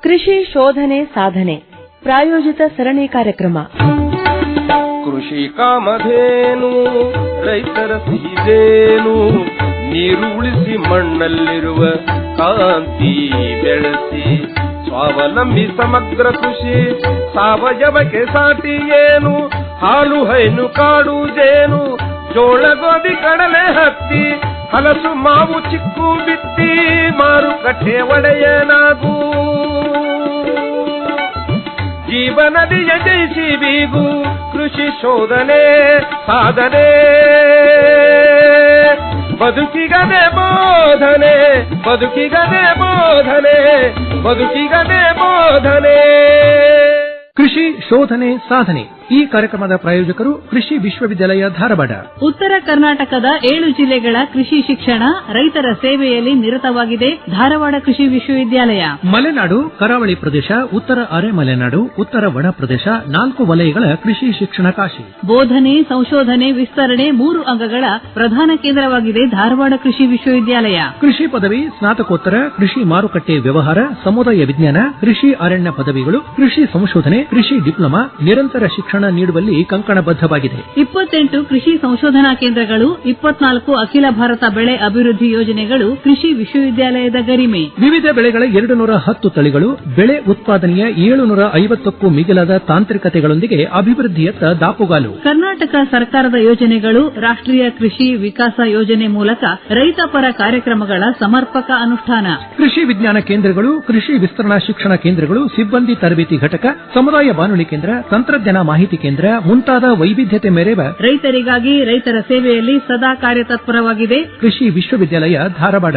ಕೃಷಿ ಶೋಧನೆ ಸಾಧನೆ ಪ್ರಾಯೋಜಿತ ಸರಣಿ ಕಾರ್ಯಕ್ರಮ. ಕೃಷಿ ಕಾಮಧೇನು ರೈತರ ಸಿಹಿದೇನು, ನೀರು ಉಳಿಸಿ ಮಣ್ಣಲ್ಲಿರುವ ಕಾಂತಿ ಬೆಳೆಸಿ ಸ್ವಾವಲಂಬಿ ಸಮಗ್ರ ಕೃಷಿ ಸಾವಯವಕ್ಕೆ ಸಾಟಿ ಏನು, ಹಾಲು ಹೈನು ಕಾಡು ಜೇನು ಜೋಳ ಗೋಧಿ ಕಡಲೆ ಹತ್ತಿ ಹಲಸು ಮಾವು ಚಿಕ್ಕು ಬಿತ್ತಿ ಮಾರುಕಟ್ಟೆ ಒಡೆಯನಾಗೂ, ಜೀವನದಿಯ ಜಯಿಸಿ ಬೀಗು ಕೃಷಿ ಶೋಧನೆ ಸಾಧನೆ, ಬದುಕಿಗದೆ ಬೋಧನೆ ಬದುಕಿಗದೆ ಬೋಧನೆ ಬದುಕಿಗದೆ ಬೋಧನೆ. ಕೃಷಿ ಶೋಧನೆ ಸಾಧನೆ ಈ ಕಾರ್ಯಕ್ರಮದ ಪ್ರಾಯೋಜಕರು ಕೃಷಿ ವಿಶ್ವವಿದ್ಯಾಲಯ ಧಾರವಾಡ. ಉತ್ತರ ಕರ್ನಾಟಕದ 7 ಜಿಲ್ಲೆಗಳ ಕೃಷಿ ಶಿಕ್ಷಣ ರೈತರ ಸೇವೆಯಲ್ಲಿ ನಿರತವಾಗಿದೆ ಧಾರವಾಡ ಕೃಷಿ ವಿಶ್ವವಿದ್ಯಾಲಯ. ಮಲೆನಾಡು, ಕರಾವಳಿ ಪ್ರದೇಶ, ಉತ್ತರ ಅರೆ ಮಲೆನಾಡು, ಉತ್ತರ ಒಣ ಪ್ರದೇಶ 4 ವಲಯಗಳ ಕೃಷಿ ಶಿಕ್ಷಣ ಕಾಶಿ. ಬೋಧನೆ, ಸಂಶೋಧನೆ, ವಿಸ್ತರಣೆ 3 ಅಂಗಗಳ ಪ್ರಧಾನ ಕೇಂದ್ರವಾಗಿದೆ ಧಾರವಾಡ ಕೃಷಿ ವಿಶ್ವವಿದ್ಯಾಲಯ. ಕೃಷಿ ಪದವಿ, ಸ್ನಾತಕೋತ್ತರ, ಕೃಷಿ ಮಾರುಕಟ್ಟೆ ವ್ಯವಹಾರ, ಸಮುದಾಯ ವಿಜ್ಞಾನ, ಕೃಷಿ ಅರಣ್ಯ ಪದವಿಗಳು, ಕೃಷಿ ಸಂಶೋಧನೆ, ಕೃಷಿ ಡಿಪ್ಲೊಮಾ ನಿರಂತರ ಶಿಕ್ಷಣ ನೀಡುವಲ್ಲಿ ಕಂಕಣಬದ್ಧವಾಗಿದೆ. 28 ಕೃಷಿ ಸಂಶೋಧನಾ ಕೇಂದ್ರಗಳು, 24 ಅಖಿಲ ಭಾರತ ಬೆಳೆ ಅಭಿವೃದ್ಧಿ ಯೋಜನೆಗಳು ಕೃಷಿ ವಿಶ್ವವಿದ್ಯಾಲಯದ ಗರಿಮೆ. ವಿವಿಧ ಬೆಳೆಗಳ 210 ತಳಿಗಳು, ಬೆಳೆ ಉತ್ಪಾದನೆಯ 750ಕ್ಕೂ ಮಿಗಿಲಾದ ತಾಂತ್ರಿಕತೆಗಳೊಂದಿಗೆ ಅಭಿವೃದ್ಧಿಯತ್ತ ದಾಪುಗಾಲು. ಕರ್ನಾಟಕ ಸರ್ಕಾರದ ಯೋಜನೆಗಳು, ರಾಷ್ಟ್ರೀಯ ಕೃಷಿ ವಿಕಾಸ ಯೋಜನೆ ಮೂಲಕ ರೈತಪರ ಕಾರ್ಯಕ್ರಮಗಳ ಸಮರ್ಪಕ ಅನುಷ್ಠಾನ. ಕೃಷಿ ವಿಜ್ಞಾನ ಕೇಂದ್ರಗಳು, ಕೃಷಿ ವಿಸ್ತರಣಾ ಶಿಕ್ಷಣ ಕೇಂದ್ರಗಳು, ಸಿಬ್ಬಂದಿ ತರಬೇತಿ ಘಟಕ, ಸಮುದಾಯ ಬಾನುಲಿ ಕೇಂದ್ರ, ತಂತ್ರಜ್ಞಾನ ಮಾಹಿತಿ ಕೇಂದ್ರ ಮುಂತಾದ ವೈವಿಧ್ಯತೆ ಮೆರೆವ ರೈತರಿಗಾಗಿ ರೈತರ ಸೇವೆಯಲ್ಲಿ ಸದಾ ಕಾರ್ಯತತ್ಪರವಾಗಿದೆ ಕೃಷಿ ವಿಶ್ವವಿದ್ಯಾಲಯ ಧಾರವಾಡ.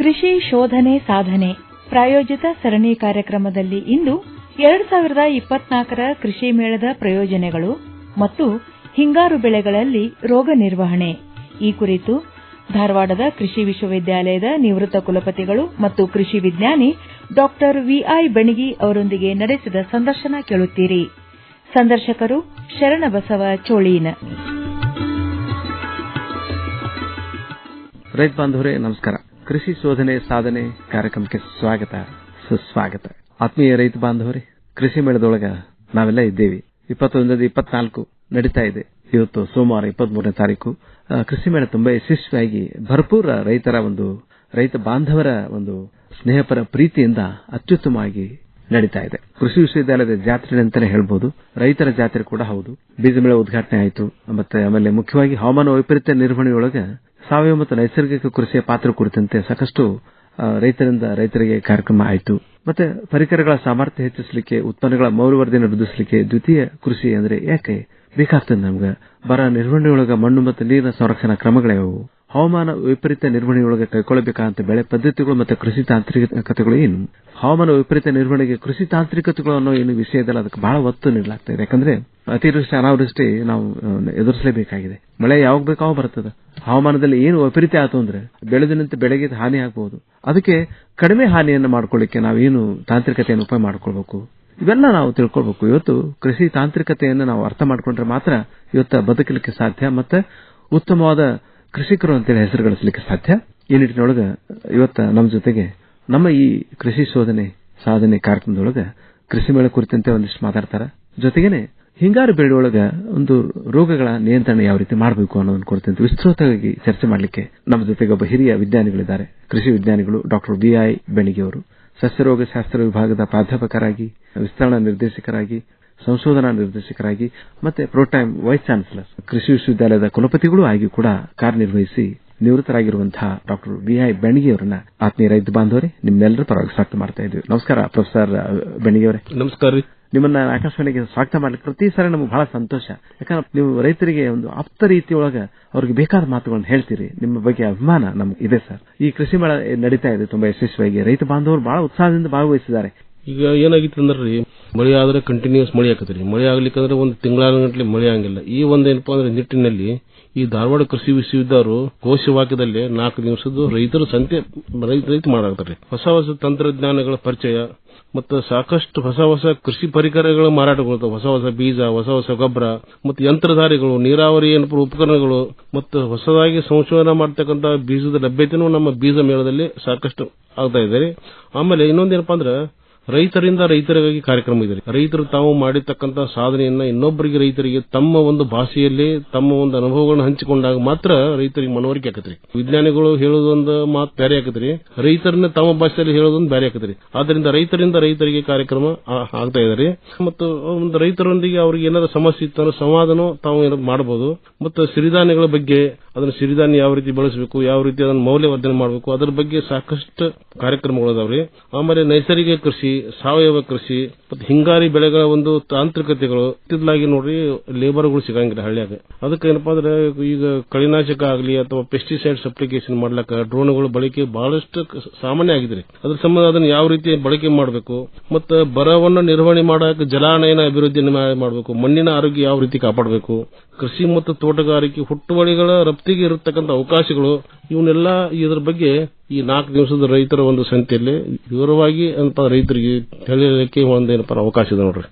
ಕೃಷಿ ಶೋಧನೆ ಸಾಧನೆ ಪ್ರಾಯೋಜಿತ ಸರಣಿ ಕಾರ್ಯಕ್ರಮದಲ್ಲಿ ಇಂದು 2024 ಕೃಷಿ ಮೇಳದ ಪ್ರಯೋಜನಗಳು ಮತ್ತು ಹಿಂಗಾರು ಬೆಳೆಗಳಲ್ಲಿ ರೋಗ ನಿರ್ವಹಣೆ ಈ ಕುರಿತು ಧಾರವಾಡದ ಕೃಷಿ ವಿಶ್ವವಿದ್ಯಾಲಯದ ನಿವೃತ್ತ ಕುಲಪತಿಗಳು ಮತ್ತು ಕೃಷಿ ವಿಜ್ಞಾನಿ ಡಾಕ್ಟರ್ ವಿಐ ಬೆಣಗಿ ಅವರೊಂದಿಗೆ ನಡೆಸಿದ ಸಂದರ್ಶನ ಕೇಳುತ್ತೀರಿ. ಸಂದರ್ಶಕರು ಶರಣಬಸವ ಚೋಳೀನ. ರೈತ ಬಾಂಧವರೇ ನಮಸ್ಕಾರ. ಕೃಷಿ ಶೋಧನೆ ಸಾಧನೆ ಕಾರ್ಯಕ್ರಮಕ್ಕೆ ಸ್ವಾಗತ ಸುಸ್ವಾಗತ. ಆತ್ಮೀಯ ರೈತ ಬಾಂಧವರೇ, ಕೃಷಿ ಮೇಳದೊಳಗ ನಾವೆಲ್ಲ ಇದ್ದೇವೆ. 21-24 ನಡೀತಾ ಇದೆ. ಇವತ್ತು ಸೋಮವಾರ 23ನೇ ತಾರೀಕು. ಕೃಷಿ ಮೇಳ ತುಂಬಾ ಯಶಸ್ವಿಯಾಗಿ ಭರಪೂರ ರೈತ ಬಾಂಧವರ ಒಂದು ಸ್ನೇಹಪರ ಪ್ರೀತಿಯಿಂದ ಅತ್ಯುತ್ತಮವಾಗಿ ನಡೀತಾ ಇದೆ. ಕೃಷಿ ವಿಶ್ವವಿದ್ಯಾಲಯದ ಜಾತ್ರೆ ಅಂತಾನೆ ಹೇಳ್ಬೋದು, ರೈತರ ಜಾತ್ರೆ ಕೂಡ ಹೌದು. ಬೀಜ ಮೇಳ ಉದ್ಘಾಟನೆ ಆಯಿತು. ಮತ್ತೆ ಆಮೇಲೆ ಮುಖ್ಯವಾಗಿ ಹವಾಮಾನ ವೈಪರೀತ್ಯ ನಿರ್ವಹಣೆಯೊಳಗೆ ಸಾವಯವ ಮತ್ತು ನೈಸರ್ಗಿಕ ಕೃಷಿಯ ಪಾತ್ರ ಕುರಿತಂತೆ ಸಾಕಷ್ಟು ರೈತರಿಗೆ ಕಾರ್ಯಕ್ರಮ ಆಯಿತು. ಮತ್ತೆ ಪರಿಕರಗಳ ಸಾಮರ್ಥ್ಯ ಹೆಚ್ಚಿಸಲಿಕ್ಕೆ, ಉತ್ಪನ್ನಗಳ ಮೌಲ್ಯವರ್ಧನೆ ವೃದ್ಧಿಸಲಿಕ್ಕೆ ದ್ವಿತೀಯ ಕೃಷಿ ಅಂದ್ರೆ ಯಾಕೆ ಬೇಕಾಗ್ತದೆ ನಮ್ಗೆ, ಬರ ನಿರ್ವಹಣೆಯೊಳಗ ಮಣ್ಣು ಮತ್ತು ನೀರಿನ ಸಂರಕ್ಷಣಾ ಕ್ರಮಗಳೇವು, ಹವಾಮಾನ ವೈಪರೀತ್ಯ ನಿರ್ವಹಣೆಯೊಳಗೆ ಕೈಗೊಳ್ಳಬೇಕಾದಂತ ಬೆಳೆ ಪದ್ಧತಿಗಳು ಮತ್ತು ಕೃಷಿ ತಾಂತ್ರಿಕತೆಗಳು ಏನು, ಹವಾಮಾನ ವೈಪರೀತ್ಯ ನಿರ್ವಹಣೆಗೆ ಕೃಷಿ ತಾಂತ್ರಿಕತೆಗಳು ಅನ್ನೋ ಏನು ವಿಷಯದಲ್ಲ ಅದಕ್ಕೆ ಬಹಳ ಒತ್ತು ನೀಡಲಾಗ್ತದೆ. ಯಾಕಂದ್ರೆ ಅತಿವೃಷ್ಟಿ ಅನಾವೃಷ್ಟಿ ನಾವು ಎದುರಿಸಲೇಬೇಕಾಗಿದೆ. ಮಳೆ ಯಾವಾಗ ಬೇಕಾವ ಬರ್ತದೆ. ಹವಾಮಾನದಲ್ಲಿ ಏನು ವೈಪರೀತ್ಯ ಆಯ್ತು ಅಂದ್ರೆ ಬೆಳೆದಿನಂತೆ ಬೆಳೆಗೆ ಹಾನಿ ಆಗಬಹುದು. ಅದಕ್ಕೆ ಕಡಿಮೆ ಹಾನಿಯನ್ನು ಮಾಡ್ಕೊಳ್ಳಿಕ್ಕೆ ನಾವೇನು ತಾಂತ್ರಿಕತೆಯನ್ನು ಉಪಯೋಗ ಮಾಡ್ಕೊಳ್ಬೇಕು, ಇವೆಲ್ಲ ನಾವು ತಿಳ್ಕೊಳ್ಬೇಕು. ಇವತ್ತು ಕೃಷಿ ತಾಂತ್ರಿಕತೆಯನ್ನು ನಾವು ಅರ್ಥ ಮಾಡ್ಕೊಂಡ್ರೆ ಮಾತ್ರ ಇವತ್ತು ಬದುಕಲಿಕ್ಕೆ ಸಾಧ್ಯ, ಮತ್ತೆ ಉತ್ತಮವಾದ ಕೃಷಿಕರು ಅಂತೇಳಿ ಹೆಸರು ಗಳಿಸಲಿಕ್ಕೆ ಸಾಧ್ಯ. ಈ ನಿಟ್ಟಿನೊಳಗೆ ಇವತ್ತು ನಮ್ಮ ಜೊತೆಗೆ ನಮ್ಮ ಈ ಕೃಷಿ ಶೋಧನೆ ಸಾಧನೆ ಕಾರ್ಯಕ್ರಮದೊಳಗ ಕೃಷಿ ಮೇಳ ಕುರಿತಂತೆ ಒಂದಿಷ್ಟು ಮಾತಾಡ್ತಾರೆ. ಜೊತೆಗೇನೆ ಹಿಂಗಾರು ಬೆಳೆಯೊಳಗ ಒಂದು ರೋಗಗಳ ನಿಯಂತ್ರಣ ಯಾವ ರೀತಿ ಮಾಡಬೇಕು ಅನ್ನೋದನ್ನ ಕುರಿತಂತೆ ವಿಸ್ತೃತವಾಗಿ ಚರ್ಚೆ ಮಾಡಲಿಕ್ಕೆ ನಮ್ಮ ಜೊತೆಗೆ ಒಬ್ಬ ಹಿರಿಯ ವಿಜ್ಞಾನಿಗಳಿದ್ದಾರೆ. ಕೃಷಿ ವಿಜ್ಞಾನಿಗಳು ಡಾಕ್ಟರ್ ವಿಐ ಬೆಣಗಿ ಅವರು ಸಸ್ಯರೋಗ ಶಾಸ್ತ್ರ ವಿಭಾಗದ ಪ್ರಾಧ್ಯಾಪಕರಾಗಿ, ವಿಸ್ತರಣಾ ನಿರ್ದೇಶಕರಾಗಿ, ಸಂಶೋಧನಾ ನಿರ್ದೇಶಕರಾಗಿ ಮತ್ತೆ ಪ್ರೋಟೈಮ್ ವೈಸ್ ಚಾನ್ಸಲರ್, ಕೃಷಿ ವಿಶ್ವವಿದ್ಯಾಲಯದ ಕುಲಪತಿಗಳು ಆಗಿ ಕೂಡ ಕಾರ್ಯನಿರ್ವಹಿಸಿ ನಿವೃತ್ತರಾಗಿರುವಂತಹ ಡಾಕ್ಟರ್ ವಿಐ ಬೆಣಗಿ ಅವರನ್ನ ಆತ್ಮೀಯ ರೈತ ಬಾಂಧವರೇ ನಿಮ್ಮೆಲ್ಲರ ಪರವಾಗಿ ಸ್ವಾಗತ ಮಾಡ್ತಾ ಇದ್ದೀವಿ. ನಮಸ್ಕಾರ ಪ್ರೊಫೆಸರ್ ಬೆಣಗಿ ಅವರೇ. ನಮಸ್ಕಾರ. ನಿಮ್ಮನ್ನ ಆಕಾಶವಾಣಿಗೆ ಸ್ವಾಗತ ಮಾಡ್ಲಿಕ್ಕೆ ಪ್ರತಿ ಸಾರಿ ನಮಗೆ ಬಹಳ ಸಂತೋಷ. ಯಾಕಂದ್ರೆ ನೀವು ರೈತರಿಗೆ ಒಂದು ಆಪ್ತ ರೀತಿಯೊಳಗ ಅವ್ರಿಗೆ ಬೇಕಾದ ಮಾತುಗಳನ್ನು ಹೇಳ್ತೀರಿ. ನಿಮ್ಮ ಬಗ್ಗೆ ಅಭಿಮಾನ ನಮ್ಗೆ ಇದೆ ಸರ್. ಈ ಕೃಷಿ ಮೇಳ ನಡೀತಾ ಇದೆ ತುಂಬಾ ಯಶಸ್ವಿಯಾಗಿ. ರೈತ ಬಾಂಧವರು ಬಹಳ ಉತ್ಸಾಹದಿಂದ ಭಾಗವಹಿಸಿದ್ದಾರೆ. ಈಗ ಏನಾಗಿತ್ತು ಅಂದ್ರೆ ಮಳೆ ಆದ್ರೆ ಕಂಟಿನ್ಯೂಸ್ ಮಳೆ ಆಕತ್ರಿ. ಮಳೆ ಆಗ್ಲಿಕ್ಕಂದ್ರೆ ಒಂದು ತಿಂಗಳ ಗಂಟಲೆ ಮಳೆ ಆಗಂಗಿಲ್ಲ. ಈ ಒಂದೇನಪ್ಪಾ ಅಂದ್ರೆ ನಿಟ್ಟಿನಲ್ಲಿ ಈ ಧಾರವಾಡ ಕೃಷಿ ವಿಶ್ವವಿದ್ಯಾಲಯರು ಘೋಷವಾಕ್ಯದಲ್ಲಿ 4 ದಿವಸದ ರೈತರ ಸಂತೆ ರೈತ ಮಾಡಾಕ್ತಾರೆ. ಹೊಸ ಹೊಸ ತಂತ್ರಜ್ಞಾನಗಳ ಪರಿಚಯ ಮತ್ತು ಸಾಕಷ್ಟು ಹೊಸ ಹೊಸ ಕೃಷಿ ಪರಿಕರಗಳ ಮಾರಾಟಗಳು, ಹೊಸ ಹೊಸ ಬೀಜ, ಹೊಸ ಹೊಸ ಗೊಬ್ಬರ ಮತ್ತು ಯಂತ್ರಧಾರಿಗಳು, ನೀರಾವರಿ ಉಪಕರಣಗಳು ಮತ್ತು ಹೊಸದಾಗಿ ಸಂಶೋಧನೆ ಮಾಡತಕ್ಕಂಥ ಬೀಜದ ಲಭ್ಯತೆಯೂ ನಮ್ಮ ಬೀಜ ಮೇಳದಲ್ಲಿ ಸಾಕಷ್ಟು ಆಗ್ತಾ ಇದೆ. ಆಮೇಲೆ ಇನ್ನೊಂದೇನಪ್ಪಾ ಅಂದ್ರೆ ರೈತರಿಂದ ರೈತರಿಗಾಗಿ ಕಾರ್ಯಕ್ರಮ ಇದೆ. ರೈತರು ತಾವು ಮಾಡಿರ್ತಕ್ಕಂಥ ಸಾಧನೆಯನ್ನ ಇನ್ನೊಬ್ಬರಿಗೆ ರೈತರಿಗೆ ತಮ್ಮ ಒಂದು ಭಾಷೆಯಲ್ಲಿ ತಮ್ಮ ಒಂದು ಅನುಭವಗಳನ್ನು ಹಂಚಿಕೊಂಡಾಗ ಮಾತ್ರ ರೈತರಿಗೆ ಮನವರಿಕೆ ಆಕತ್ರಿ. ವಿಜ್ಞಾನಿಗಳು ಹೇಳೋದೊಂದು ಮಾತು ಬೇರೆ ಆಕತ್ರಿ, ರೈತರನ್ನ ತಮ್ಮ ಭಾಷೆಯಲ್ಲಿ ಹೇಳೋದೊಂದು ಬೇರೆ ಆಕತ್ರಿ. ಆದ್ರಿಂದ ರೈತರಿಂದ ರೈತರಿಗೆ ಕಾರ್ಯಕ್ರಮ ಆಗ್ತಾ ಇದಾರೆ. ಮತ್ತು ಒಂದು ರೈತರೊಂದಿಗೆ ಅವ್ರಿಗೆ ಏನಾದ್ರು ಸಮಸ್ಯೆ ಇತ್ತು ಸಂವಾದನೂ ತಾವು ಏನಾದ್ರು ಮಾಡಬಹುದು. ಮತ್ತು ಸಿರಿಧಾನ್ಯಗಳ ಬಗ್ಗೆ, ಅದನ್ನ ಸಿರಿಧಾನ್ಯ ಯಾವ ರೀತಿ ಬೆಳೆಸಬೇಕು, ಯಾವ ರೀತಿ ಅದನ್ನ ಮೌಲ್ಯವರ್ಧನೆ ಮಾಡಬೇಕು, ಅದರ ಬಗ್ಗೆ ಸಾಕಷ್ಟು ಕಾರ್ಯಕ್ರಮಗಳು ಅದಾವ್ರಿ. ಆಮೇಲೆ ನೈಸರ್ಗಿಕ ಕೃಷಿ, ಸಾವಯವ ಕೃಷಿ ಮತ್ತು ಹಿಂಗಾರಿ ಬೆಳೆಗಳ ಒಂದು ತಾಂತ್ರಿಕತೆಗಳು ಇತ್ತಿದ್ಲಾಗಿ ನೋಡ್ರಿ ಲೇಬರ್ಗಳು ಸಿಗಂಗಿಲ್ಲ ಹಳ್ಳಿಯಾಗ. ಅದಕ್ಕೆ ಏನಪ್ಪಾ ಅಂದ್ರೆ ಈಗ ಕಳೆನಾಶಕ ಆಗಲಿ ಅಥವಾ ಪೆಸ್ಟಿಸೈಡ್ಸ್ ಅಪ್ಲಿಕೇಶನ್ ಮಾಡ್ಲಕ್ಕ ಡ್ರೋನ್ಗಳ ಬಳಕೆ ಬಹಳಷ್ಟು ಸಾಮಾನ್ಯ ಆಗಿದೆ. ಅದ್ರ ಸಂಬಂಧ ಅದನ್ನ ಯಾವ ರೀತಿ ಬಳಕೆ ಮಾಡಬೇಕು ಮತ್ತು ಬರವನ್ನು ನಿರ್ವಹಣೆ ಮಾಡಕ್ಕೆ ಜಲಾನಯನ ಅಭಿವೃದ್ಧಿ ಮಾಡಬೇಕು, ಮಣ್ಣಿನ ಆರೋಗ್ಯ ಯಾವ ರೀತಿ ಕಾಪಾಡಬೇಕು, ಕೃಷಿ ಮತ್ತು ತೋಟಗಾರಿಕೆ ಹುಟ್ಟುವಳಿಗಳ ರಫ್ತಿಗೆ ಇರತಕ್ಕಂಥ ಅವಕಾಶಗಳು, ಇವನ್ನೆಲ್ಲ ಇದರ ಬಗ್ಗೆ ಈ 4 ದಿವಸದ ರೈತರ ಒಂದು ಸಂತೆಯಲ್ಲಿ ವಿವರವಾಗಿ ರೈತರಿಗೆ ಹೇಳಲಿಕ್ಕೆ ಒಂದೇನಪ್ಪ ಅವಕಾಶ ಇದೆ ನೋಡ್ರಿ.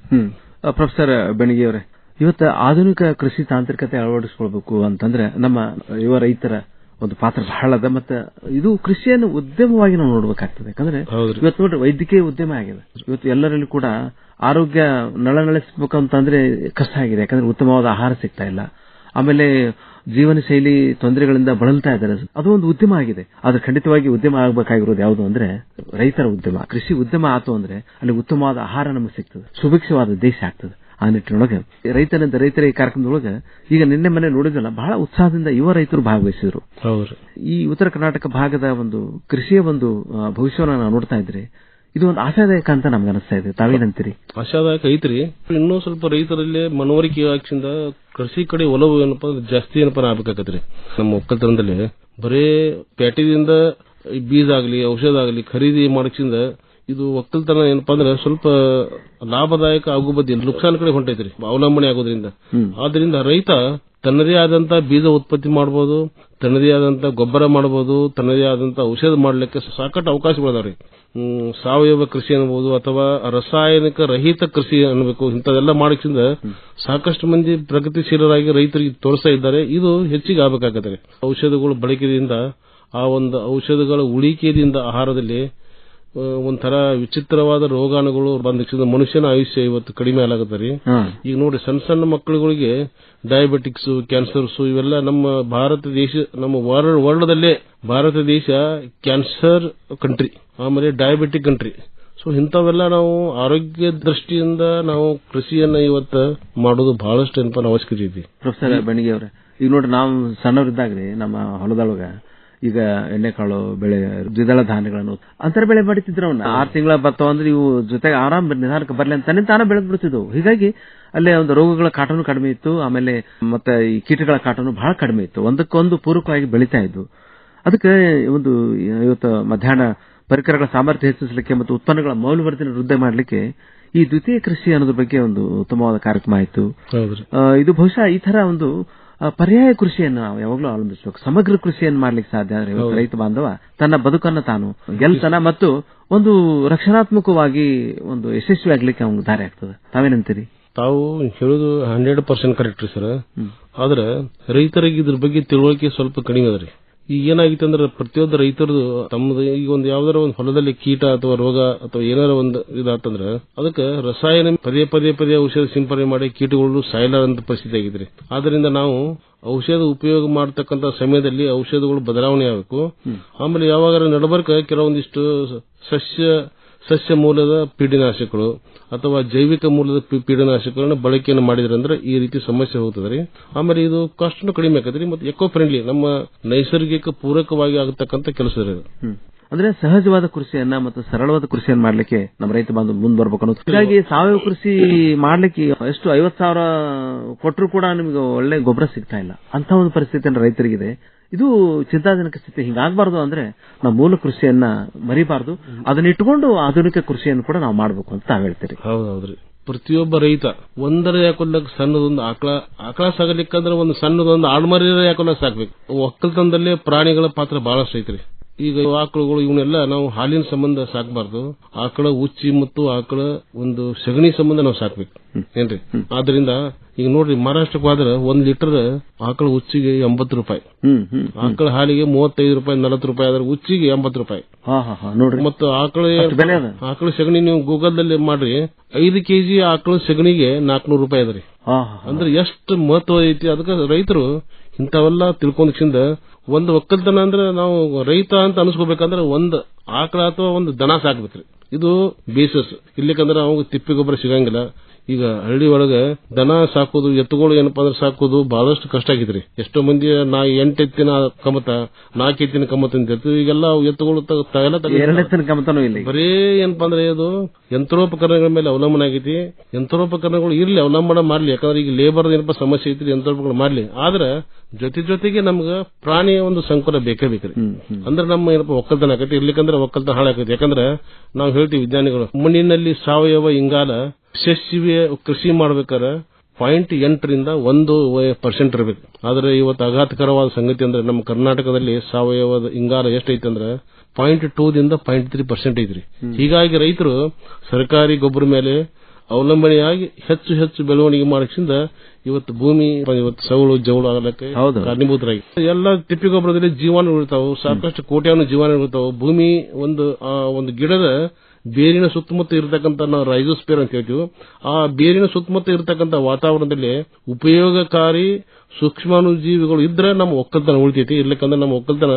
ಪ್ರೊಫೆಸರ್ ಬೆಣಗಿ ಅವರೇ, ಇವತ್ತು ಆಧುನಿಕ ಕೃಷಿ ತಾಂತ್ರಿಕತೆ ಅಳವಡಿಸಿಕೊಳ್ಬೇಕು ಅಂತಂದ್ರೆ ನಮ್ಮ ಯುವ ರೈತರ ಒಂದು ಪಾತ್ರ ಬಹಳ ಅದ. ಮತ್ತೆ ಇದು ಕೃಷಿಯನ್ನು ಉದ್ಯಮವಾಗಿ ನಾವು ನೋಡಬೇಕಾಗ್ತದೆ. ಯಾಕಂದ್ರೆ ಇವತ್ತು ನೋಡ್ರಿ ವೈದ್ಯಕೀಯ ಉದ್ಯಮ ಆಗಿದೆ. ಇವತ್ತು ಎಲ್ಲರಲ್ಲಿ ಕೂಡ ಆರೋಗ್ಯ ನಳನಳಿಸಬೇಕಂತಂದ್ರೆ ಕಷ್ಟ ಆಗಿದೆ. ಯಾಕಂದ್ರೆ ಉತ್ತಮವಾದ ಆಹಾರ ಸಿಗ್ತಾ ಇಲ್ಲ. ಆಮೇಲೆ ಜೀವನ ಶೈಲಿ ತೊಂದರೆಗಳಿಂದ ಬಳಲ್ತಾ ಇದ್ದಾರೆ. ಅದು ಒಂದು ಉದ್ಯಮ ಆಗಿದೆ. ಆದ್ರೆ ಖಂಡಿತವಾಗಿ ಉದ್ಯಮ ಆಗಬೇಕಾಗಿರೋದು ಯಾವುದು ಅಂದ್ರೆ ರೈತರ ಉದ್ಯಮ. ಕೃಷಿ ಉದ್ಯಮ ಆತು ಅಂದ್ರೆ ಅಲ್ಲಿ ಉತ್ತಮವಾದ ಆಹಾರ ನಮಗೆ ಸಿಗ್ತದೆ, ಸುಭಿಕ್ಷವಾದ ದೇಶ ಆಗ್ತದೆ. ಆ ನಿಟ್ಟಿನೊಳಗೆ ರೈತನಿಂದ ರೈತರ ಈ ಕಾರ್ಯಕ್ರಮದೊಳಗೆ ಈಗ ನಿನ್ನೆ ಮನೆ ನೋಡಿದ್ವಲ್ಲ, ಬಹಳ ಉತ್ಸಾಹದಿಂದ ಯುವ ರೈತರು ಭಾಗವಹಿಸಿದ್ರು. ಈ ಉತ್ತರ ಕರ್ನಾಟಕ ಭಾಗದ ಒಂದು ಕೃಷಿಯ ಒಂದು ಭವಿಷ್ಯವನ್ನು ನಾವು ನೋಡ್ತಾ ಇದ್ರೆ ಇದು ಒಂದು ಆಶಾದಾಯಕ ಅಂತ ನಮ್ಗೆ ಅನಿಸ್ತಾ ಇದೆ. ತಾವೇನಂತೀರಿ? ಆಶಾದಾಯಕ ಐತ್ರಿ. ಇನ್ನೂ ಸ್ವಲ್ಪ ರೈತರಲ್ಲಿ ಮನವರಿಕೆ ಆಗಿಂದ ಕೃಷಿ ಕಡೆ ಒಲವು ಏನಪ್ಪಾ ಜಾಸ್ತಿ ಆಗ್ಬೇಕಾಗತ್ರಿ. ನಮ್ಮ ಒಕ್ಕಲ್ತನದಲ್ಲಿ ಬರೇ ಪೇಟೆಯಿಂದ ಬೀಜ ಆಗಲಿ ಔಷಧ ಆಗಲಿ ಖರೀದಿ ಮಾಡಕ್ಸಿಂದ ಇದು ಒಕ್ಕಲ್ತನ ಏನಪ್ಪಾ ಅಂದ್ರೆ ಸ್ವಲ್ಪ ಲಾಭದಾಯಕ ಆಗೋ ಬದ್ದಿ ನುಕ್ಸಾನ್ ಕಡೆ ಹೊಂಟೈತ್ರಿ, ಅವಲಂಬನೆ ಆಗೋದ್ರಿಂದ. ಆದ್ರಿಂದ ರೈತ ತನ್ನದೇ ಆದಂತ ಬೀಜ ಉತ್ಪತ್ತಿ ಮಾಡಬಹುದು, ತನ್ನದೇ ಆದಂತ ಗೊಬ್ಬರ ಮಾಡಬಹುದು, ತನ್ನದೇ ಆದಂತ ಔಷಧ ಮಾಡಲಿಕ್ಕೆ ಸಾಕಷ್ಟು ಅವಕಾಶಗಳಿದಾವ್ರಿ. ಸಾವಯವ ಕೃಷಿ ಅನ್ಬಹುದು ಅಥವಾ ರಾಸಾಯನಿಕ ರಹಿತ ಕೃಷಿ ಅನ್ಬೇಕು, ಇಂಥದೆಲ್ಲ ಮಾಡಕ್ಕಿಂತ ಸಾಕಷ್ಟು ಮಂದಿ ಪ್ರಗತಿಶೀಲರಾಗಿ ರೈತರಿಗೆ ತೋರಿಸ್ತಾ ಇದ್ದಾರೆ. ಇದು ಹೆಚ್ಚಿಗೆ ಆಗಬೇಕಾಗತ್ತೆ. ಔಷಧಗಳು ಬಳಕೆಯಿಂದ, ಆ ಒಂದು ಔಷಧಗಳ ಉಳಿಕೆಯಿಂದ ಆಹಾರದಲ್ಲಿ ಒಂಥರ ವಿಚಿತ್ರವಾದ ರೋಗಾಣುಗಳು ಬಂದ ಮನುಷ್ಯನ ಆಯುಷ್ಯ ಇವತ್ತು ಕಡಿಮೆ ಆಗತ್ತರಿ. ಈಗ ನೋಡಿ ಸಣ್ಣ ಸಣ್ಣ ಮಕ್ಕಳುಗಳಿಗೆ ಡಯಾಬಿಟಿಕ್ಸ್, ಕ್ಯಾನ್ಸರ್ಸ್ ಇವೆಲ್ಲ ನಮ್ಮ ಭಾರತ ದೇಶ, ನಮ್ಮ ವರ್ಲ್ಡ್ದಲ್ಲೇ ಭಾರತ ದೇಶ ಕ್ಯಾನ್ಸರ್ ಕಂಟ್ರಿ, ಆಮೇಲೆ ಡಯಾಬಿಟಿಕ್ ಕಂಟ್ರಿ. ಸೊ ಇಂಥವೆಲ್ಲ ನಾವು ಆರೋಗ್ಯ ದೃಷ್ಟಿಯಿಂದ ನಾವು ಕೃಷಿಯನ್ನ ಇವತ್ತು ಮಾಡೋದು ಬಹಳಷ್ಟು ಅವಶ್ಯಕತೆ ಇದೆ. ಪ್ರೊಫೆಸರ್ ಬೆಣಗಿ ಅವರೇ, ಈಗ ನೋಡ್ರಿ ನಾವು ಸಣ್ಣವರಿದ್ದಾಗ್ರಿ ನಮ್ಮ ಹೊಲದೊಳಗ ಈಗ ಎಣ್ಣೆಕಾಳು ಬೆಳೆ, ದ್ವಿದಳ ಧಾನ್ಯಗಳನ್ನು ಅಂತರ ಬೆಳೆ ಮಾಡಿತಿದ್ರು. 6 ತಿಂಗಳ ಬರ್ತಾವ ಅಂದ್ರೆ ಇವು ಜೊತೆಗೆ ಆರಾಮ್ ನಿಧಾನಕ್ಕೆ ಬರ್ಲಿ ಅಂತ ತಾನೇ ಬೆಳೆದ್ ಬಿಡ್ತಿದ್ವು. ಹೀಗಾಗಿ ಅಲ್ಲೇ ಒಂದು ರೋಗಗಳ ಕಾಟನು ಕಡಿಮೆ ಇತ್ತು, ಆಮೇಲೆ ಮತ್ತೆ ಈ ಕೀಟಗಳ ಕಾಟನು ಬಹಳ ಕಡಿಮೆ ಇತ್ತು, ಒಂದಕ್ಕೊಂದು ಪೂರಕವಾಗಿ ಬೆಳೀತಾ ಇದ್ವು. ಅದಕ್ಕೆ ಒಂದು ಇವತ್ತು ಮಧ್ಯಾಹ್ನ ಪರಿಕರಗಳ ಸಾಮರ್ಥ್ಯ ಹೆಚ್ಚಿಸಲಿಕ್ಕೆ ಮತ್ತು ಉತ್ಪನ್ನಗಳ ಮೌಲ್ಯವರ್ಧನೆ ವೃದ್ಧಿ ಮಾಡಲಿಕ್ಕೆ ಈ ದ್ವಿತೀಯ ಕೃಷಿ ಅನ್ನೋದ್ರ ಬಗ್ಗೆ ಒಂದು ಉತ್ತಮವಾದ ಕಾರ್ಯಕ್ರಮ ಆಯಿತು. ಇದು ಬಹುಶಃ ಈ ತರ ಒಂದು ಪರ್ಯಾಯ ಕೃಷಿಯನ್ನು ನಾವು ಯಾವಾಗಲೂ ಅವಲಂಬಿಸಬೇಕು. ಸಮಗ್ರ ಕೃಷಿಯನ್ನು ಮಾಡ್ಲಿಕ್ಕೆ ಸಾಧ್ಯ ಆದ್ರೆ ರೈತ ಬಾಂಧವ ತನ್ನ ಬದುಕನ್ನು ತಾನು ಗೆಲ್ತಾನ ಮತ್ತು ಒಂದು ರಕ್ಷಣಾತ್ಮಕವಾಗಿ ಒಂದು ಯಶಸ್ವಿ ಆಗ್ಲಿಕ್ಕೆ ಅವ್ನಿಗೆ ದಾರಿ ಆಗ್ತದೆ. ತಾವೇನಂತೀರಿ? ತಾವು ಹೇಳುದು 100% ಕರೆಕ್ಟ್ ರೀ ಸರ್. ಆದ್ರೆ ರೈತರಿಗೆ ಇದ್ರ ಬಗ್ಗೆ ತಿಳುವಳಿಕೆ ಸ್ವಲ್ಪ ಕಡಿಮೆ ಅದ್ರಿ. ಈಗ ಏನಾಗಿತ್ತು ಅಂದ್ರೆ ಪ್ರತಿಯೊಂದು ರೈತರದು ತಮ್ಮದು ಈಗ ಒಂದು ಯಾವ್ದಾರ ಒಂದು ಹೊಲದಲ್ಲಿ ಕೀಟ ಅಥವಾ ರೋಗ ಅಥವಾ ಏನಾರ ಒಂದು ಇದಾತಂದ್ರೆ ಅದಕ್ಕೆ ರಸಾಯನ ಪದೇ ಔಷಧ ಸಿಂಪಡಣೆ ಮಾಡಿ ಕೀಟಗಳು ಸಾಯಲಾರಂತ ಪರಿಸ್ಥಿತಿ ಆಗಿದ್ರಿ. ಆದ್ರಿಂದ ನಾವು ಔಷಧ ಉಪಯೋಗ ಮಾಡತಕ್ಕಂತ ಸಮಯದಲ್ಲಿ ಔಷಧಗಳು ಬದಲಾವಣೆ ಆಗಬೇಕು. ಆಮೇಲೆ ಯಾವಾಗ ನಡಬರ್ಕ ಕೆಲವೊಂದಿಷ್ಟು ಸಸ್ಯ ಮೂಲದ ಪೀಡನಾಶಕಗಳು ಅಥವಾ ಜೈವಿಕ ಮೂಲದ ಪೀಡನಾಶಕಗಳನ್ನ ಬಳಕೆಯನ್ನು ಮಾಡಿದ್ರಂದ್ರೆ ಈ ರೀತಿ ಸಮಸ್ಯೆ ಹೋಗ್ತದ್ರಿ. ಆಮೇಲೆ ಇದು ಕಾಸ್ಟ್ ಕಡಿಮೆ ಆಗತ್ರಿ ಮತ್ತು ಎಕೋ ಫ್ರೆಂಡ್ಲಿ, ನಮ್ಮ ನೈಸರ್ಗಿಕ ಪೂರಕವಾಗಿ ಆಗತಕ್ಕಂತ ಕೆಲಸ ಇದೆ. ಅಂದ್ರೆ ಸಹಜವಾದ ಕೃಷಿಯನ್ನ ಮತ್ತು ಸರಳವಾದ ಕೃಷಿಯನ್ನ ಮಾಡ್ಲಿಕ್ಕೆ ನಮ್ಮ ರೈತ ಬಾಂಧವ ಮುಂದೆ ಬರ್ಬೇಕು ಅನ್ನೋದು. ಹೀಗಾಗಿ ಸಾವಯವ ಕೃಷಿ ಮಾಡ್ಲಿಕ್ಕೆ ಎಷ್ಟು 50,000 ಕೊಟ್ಟರು ಕೂಡ ನಿಮಗೆ ಒಳ್ಳೆ ಗೊಬ್ಬರ ಸಿಗ್ತಾ ಇಲ್ಲ ಅಂತ ಒಂದು ಪರಿಸ್ಥಿತಿ ರೈತರಿಗಿದೆ. ಇದು ಚಿಂತಾಜನಕ ಸ್ಥಿತಿ. ಹಿಂಗಾಗಬಾರ್ದು ಅಂದ್ರೆ ನಾವು ಮೂಲ ಕೃಷಿಯನ್ನ ಮರಿಬಾರ್ದು, ಅದನ್ನ ಇಟ್ಕೊಂಡು ಆಧುನಿಕ ಕೃಷಿಯನ್ನು ಕೂಡ ನಾವು ಮಾಡಬೇಕು ಅಂತ ತಾವ್ ಹೇಳ್ತೀರಿ. ಹೌದೌದ್ರಿ. ಪ್ರತಿಯೊಬ್ಬ ರೈತ ಒಂದರ ಯಾಕೊಲ್ಲಕ್ಕೆ ಸಣ್ಣದೊಂದು ಆಕಳ ಸಾಗಲಿಕ್ಕಂದ್ರೆ ಒಂದು ಸಣ್ಣದೊಂದು ಆಡ್ಮರಿಯ ಯಾಕೊಲ್ಲ ಸಾಕ್ಬೇಕು. ಒಕ್ಕಲ್ತನದಲ್ಲಿ ಪ್ರಾಣಿಗಳ ಪಾತ್ರ ಬಹಳಷ್ಟು ಐತ್ರಿ. ಈಗ ಆಕಳುಗಳು ಇವನ್ನೆಲ್ಲ ನಾವು ಹಾಲಿನ ಸಂಬಂಧ ಸಾಕಬಾರ್ದು. ಆಕಳ ಉಚ್ಚಿ ಮತ್ತು ಆಕಳ ಒಂದು ಸಗಣಿ ಸಂಬಂಧ ನಾವು ಸಾಕ್ಬೇಕು ಏನ್ರಿ. ಆದ್ರಿಂದ ಈಗ ನೋಡ್ರಿ, ಮಹಾರಾಷ್ಟ್ರಕ್ಕೆ ಹೋದ್ರೆ 1 ಲೀಟರ್ ಆಕಳ ಉಚ್ಚಿಗೆ 80 ರೂಪಾಯಿ, ಆಕಳ ಹಾಲಿಗೆ 35 ರೂಪಾಯಿ 40 ರೂಪಾಯಿ, ಆದ್ರೆ ಉಚ್ಚಿಗೆ 80 ರೂಪಾಯಿ. ಮತ್ತು ಆಕಳ ಸಗಣಿ ನೀವು ಗೂಗಲ್ದಲ್ಲಿ ಮಾಡ್ರಿ, 5 ಕೆಜಿ ಆಕಳ ಸಗಣಿಗೆ 400 ರೂಪಾಯಿ ಅದರಿ. ಅಂದ್ರೆ ಎಷ್ಟು ಮಹತ್ವ ಐತಿ. ಅದಕ್ಕೆ ರೈತರು ಇಂಥವೆಲ್ಲ ತಿಳ್ಕೊಂಡ್ಕಿಂದ ಒಂದು ಒಕ್ಕಲ್ತನ ಅಂದ್ರೆ ನಾವು ರೈತ ಅಂತ ಅನ್ಸ್ಕೋಬೇಕಂದ್ರೆ ಒಂದು ಆಕಳ ಅಥವಾ ಒಂದು ದನ ಸಾಕ್ಬೇಕ್ರಿ. ಇದು ಬೇಸಸ್. ಇಲ್ಲಿಕಂದ್ರೆ ಅವಾಗ ತಿಪ್ಪಿ ಗೊಬ್ಬರ ಸಿಗಂಗಿಲ್ಲ. ಈಗ ಹಳ್ಳಿ ಒಳಗೆ ದನ ಸಾಕೋದು, ಎತ್ತುಗಳು ಏನಪ್ಪಾ ಅಂದ್ರೆ ಸಾಕೋದು ಬಹಳಷ್ಟು ಕಷ್ಟ ಆಗಿದ್ರಿ. ಎಷ್ಟೋ ಮಂದಿ 8 ಎತ್ತಿನ ಕಮತ 4 ಎತ್ತಿನ ಕಮತ ಅಂತ ಹೇಳ್ತೀವಿ. ಈಗೆಲ್ಲ ಎತ್ತುಗಳು ಬರೀ ಏನಪ್ಪಾ ಅಂದ್ರೆ ಅದು ಯಂತ್ರೋಪಕರಣಗಳ ಮೇಲೆ ಅವಲಂಬನೆ ಆಗೈತಿ. ಯಂತ್ರೋಪಕರಣಗಳು ಇರ್ಲಿ, ಅವಲಂಬನೆ ಮಾಡ್ಲಿ. ಯಾಕಂದ್ರೆ ಈಗ ಲೇಬರ್ ಏನಪ್ಪಾ ಸಮಸ್ಯೆ ಐತ್ರಿ, ಯಂತ್ರೋಪಕರಣ ಮಾಡ್ಲಿ. ಆದ್ರೆ ಜೊತೆಗೆ ನಮ್ಗ ಪ್ರಾಣಿಯ ಒಂದು ಸಂಕುಲ ಬೇಕೇ ಬೇಕ್ರಿ. ಅಂದ್ರೆ ನಮ್ಮ ಏನಪ್ಪಾ ಒಕ್ಕಲ್ತನ ಆಗೈತಿ. ಇರ್ಲಿಕ್ಕಂದ್ರೆ ಒಕ್ಕಲ್ತನ ಹಾಳಾಗೈತಿ. ಯಾಕಂದ್ರೆ ನಾವು ಹೇಳ್ತೀವಿ ವಿಜ್ಞಾನಿಗಳು, ಮಣ್ಣಿನಲ್ಲಿ ಸಾವಯವ ಇಂಗಾಲ ಯಶಸ್ವಿ ಕೃಷಿ ಮಾಡ್ಬೇಕಾದ್ರೆ 0.8 ರಿಂದ 1% ಇರಬೇಕು. ಆದ್ರೆ ಇವತ್ತು ಆಘಾತಕರವಾದ ಸಂಗತಿ ಅಂದ್ರೆ ನಮ್ಮ ಕರ್ನಾಟಕದಲ್ಲಿ ಸಾವಯವ ಇಂಗಾಲ ಎಷ್ಟೈತೆ ಅಂದ್ರೆ 0.2 ದಿಂದ 0.3% ಐತ್ರಿ. ಹೀಗಾಗಿ ರೈತರು ಸರ್ಕಾರಿ ಗೊಬ್ಬರ ಮೇಲೆ ಅವಲಂಬನೆಯಾಗಿ ಹೆಚ್ಚು ಬೆಳವಣಿಗೆ ಮಾಡಕ್ಕಿಂತ ಇವತ್ತು ಭೂಮಿ ಸೌಳು ಜೌಳು ಆಗಲಕ್ಕೆ ಕಾರಣೀಭೂತರಾಗಿ. ಎಲ್ಲ ತಿಪ್ಪಿ ಗೊಬ್ಬರದಲ್ಲಿ ಜೀವಾಣು ಇರ್ತಾವೆ, ಸಾಕಷ್ಟು ಕೋಟ್ಯಾನು ಜೀವಾಣು ಇರ್ತಾವೆ. ಭೂಮಿ ಒಂದು ಗಿಡದ ಬೇರಿನ ಸುತ್ತಮುತ್ತ ಇರತಕ್ಕಂತ ನಾವು ರೈಜೋಸ್ಪಿಯರ್ ಅಂತ ಹೇಳ್ತೀವಿ. ಆ ಬೇರಿನ ಸುತ್ತಮುತ್ತ ಇರತಕ್ಕಂತ ವಾತಾವರಣದಲ್ಲಿ ಉಪಯೋಗಕಾರಿ ಸೂಕ್ಷ್ಮಾಣುಜೀವಿಗಳು ಇದ್ರೆ ನಮ್ಮ ಒಕ್ಕಲ್ತನ ಉಳಿತೈತಿ. ಇರ್ಲಿಕ್ಕಂದ್ರೆ ನಮ್ಮ ಒಕ್ಕಲ್ತನ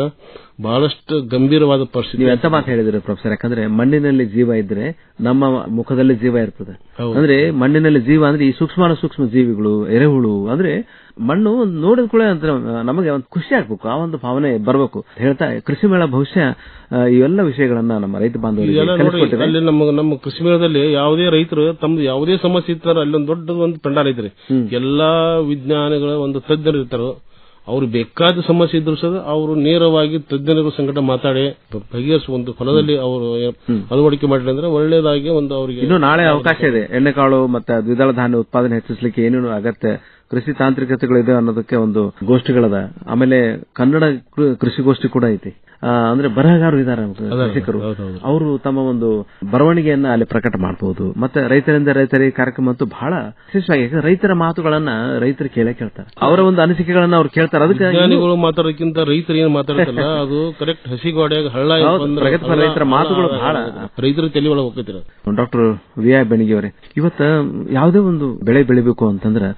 ಬಹಳಷ್ಟು ಗಂಭೀರವಾದ ಪರಿಸ್ಥಿತಿ. ನೀವು ಎಂತ ಮಾತು ಹೇಳಿದ್ರೆ ಪ್ರೊಫೆಸರ್, ಯಾಕಂದ್ರೆ ಮಣ್ಣಿನಲ್ಲಿ ಜೀವ ಇದ್ರೆ ನಮ್ಮ ಮುಖದಲ್ಲಿ ಜೀವ ಇರ್ತದೆ. ಅಂದ್ರೆ ಮಣ್ಣಿನಲ್ಲಿ ಜೀವ ಅಂದ್ರೆ ಈ ಸೂಕ್ಷ್ಮ ಜೀವಿಗಳು, ಎರೆಹುಳು, ಅಂದ್ರೆ ಮಣ್ಣು ನೋಡಿದ ಕೂಡ ನಮಗೆ ಒಂದು ಖುಷಿ ಆಗ್ಬೇಕು, ಆ ಒಂದು ಭಾವನೆ ಬರಬೇಕು ಹೇಳ್ತಾ ಕೃಷಿ ಮೇಳ ಬಹುಶಃ ಇವೆಲ್ಲ ವಿಷಯಗಳನ್ನ ನಮ್ಮ ರೈತ ಬಾಂಧವರಿಗೆ ಅಲ್ಲಿ ನಮ್ಮ ಕೃಷಿ ಮೇಳದಲ್ಲಿ ಯಾವುದೇ ರೈತರು ತಮ್ದು ಯಾವುದೇ ಸಮಸ್ಯೆ ಇರ್ತಾರ ಅಲ್ಲೊಂದು ದೊಡ್ಡ ಒಂದು ಪೆಂಡಾಲ್ ಐತ್ರಿ. ಎಲ್ಲಾ ವಿಜ್ಞಾನಿಗಳ ಒಂದು ತಜ್ಞರು ಇರ್ತಾರೋ, ಅವ್ರು ಬೇಕಾದ ಸಮಸ್ಯೆ ಇದ್ರು ಸಹ ಅವರು ನೇರವಾಗಿ ತಜ್ಞರ ಸಂಕಟ ಮಾತಾಡಿ ಬಗೆಹರಿಸುವ ಒಂದು ಫಲದಲ್ಲಿ ಅವರು ಅಳವಡಿಕೆ ಮಾಡಿದ್ರೆ ಅಂದ್ರೆ ಒಳ್ಳೇದಾಗಿ ಒಂದು ಅವರಿಗೆ. ಇನ್ನು ನಾಳೆ ಅವಕಾಶ ಇದೆ. ಎಣ್ಣೆಕಾಳು ಮತ್ತೆ ದ್ವಿದಳ ಧಾನ್ಯ ಉತ್ಪಾದನೆ ಹೆಚ್ಚಿಸಲಿಕ್ಕೆ ಏನೇನು ಅಗತ್ಯ ಕೃಷಿ ತಾಂತ್ರಿಕತೆಗಳಿದೆ ಅನ್ನೋದಕ್ಕೆ ಒಂದು ಗೋಷ್ಠಿಗಳದ. ಆಮೇಲೆ ಕನ್ನಡ ಕೃಷಿ ಗೋಷ್ಠಿ ಕೂಡ ಐತಿ. ಅಂದ್ರೆ ಬರಹಗಾರರು ಇದ್ದಾರೆ ಕೃಷಿಕರು, ಅವರು ತಮ್ಮ ಒಂದು ಬರವಣಿಗೆಯನ್ನ ಅಲ್ಲಿ ಪ್ರಕಟ ಮಾಡಬಹುದು. ಮತ್ತೆ ರೈತರಿಂದ ರೈತರಿಗೆ ಕಾರ್ಯಕ್ರಮ ಅಂತೂ ಬಹಳ ವಿಶೇಷವಾಗಿ ರೈತರ ಮಾತುಗಳನ್ನ ರೈತರು ಕೇಳ್ತಾರೆ, ಅವರ ಒಂದು ಅನಿಸಿಕೆಗಳನ್ನ ಅವ್ರು ಕೇಳ್ತಾರೆ. ಅದಕ್ಕೆ ವಿಜ್ಞಾನಿಗಳು ಮಾತಾಡೋಕ್ಕಿಂತ ರೈತರು ಏನು ಮಾತಾಡ್ತಾರಲ್ಲ ಅದು ಕರೆಕ್ಟ್ ಹಸಿಗೋಡೆಯಾಗ ಹಳ್ಳ ಪ್ರಗತಿಪರ ರೈತರ ಮಾತುಗಳು ಬಹಳ ರೈತರ ತಲೆ ಒಳಗೆ ಹೋಗ್ತಿರ. ಡಾಕ್ಟರ್ ವಿ.ಐ. ಬೆಣಿಗೆ ಅವರೇ, ಇವತ್ತ ಯಾವುದೇ ಒಂದು ಬೆಳೆ ಬೆಳಿಬೇಕು ಅಂತಂದ್ರೆ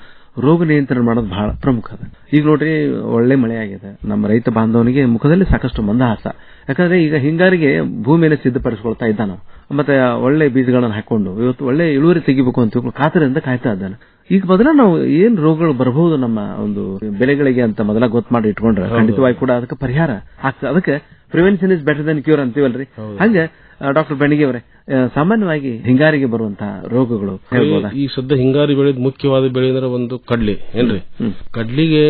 ರೋಗ ನಿಯಂತ್ರಣ ಮಾಡೋದು ಬಹಳ ಪ್ರಮುಖ ಅದ. ಈಗ ನೋಡ್ರಿ, ಒಳ್ಳೆ ಮಳೆ ಆಗಿದೆ, ನಮ್ಮ ರೈತ ಬಾಂಧವನಿಗೆ ಮುಖದಲ್ಲಿ ಸಾಕಷ್ಟು ಮಂದಹಾಸ. ಯಾಕಂದ್ರೆ ಈಗ ಹಿಂಗಾರಿಗೆ ಭೂಮಿಯನ್ನು ಸಿದ್ಧಪಡಿಸಿಕೊಳ್ತಾ ಇದ್ದಾನ, ಮತ್ತೆ ಒಳ್ಳೆ ಬೀಜಗಳನ್ನು ಹಾಕೊಂಡು ಇವತ್ತು ಒಳ್ಳೆ ಇಳುವರಿ ತೆಗಿಬೇಕು ಅಂತ ಕಾತರದಿಂದ ಕಾಯ್ತಾ ಇದ್ದಾನೆ. ಈಗ ಮೊದಲ ನಾವು ಏನ್ ರೋಗಗಳು ಬರಬಹುದು ನಮ್ಮ ಒಂದು ಬೆಳೆಗಳಿಗೆ ಅಂತ ಮೊದಲ ಗೊತ್ತು ಮಾಡಿ ಇಟ್ಕೊಂಡ್ರೆ ಖಂಡಿತವಾಗಿ ಕೂಡ ಅದಕ್ಕೆ ಪರಿಹಾರ ಆಗ್ತದೆ. ಅದಕ್ಕೆ prevention is better than cure ಅಂತೀವಲ್ರಿ. ಹಂಗೆ ಡಾಕ್ಟರ್ ಬೆಣಿಗೆ ಅವರೇ, ಸಾಮಾನ್ಯವಾಗಿ ಹಿಂಗಾರಿಗೆ ಬರುವಂತಹ ರೋಗಗಳು ಹೇಳ್ಬೋದಾ? ಈ ಸದ್ಯ ಹಿಂಗಾರಿ ಬೆಳೆದ ಮುಖ್ಯವಾದ ಬೆಳೆ ಅಂದ್ರೆ ಒಂದು ಕಡ್ಲಿ ಏನ್ರಿ. ಕಡ್ಲಿಗೆ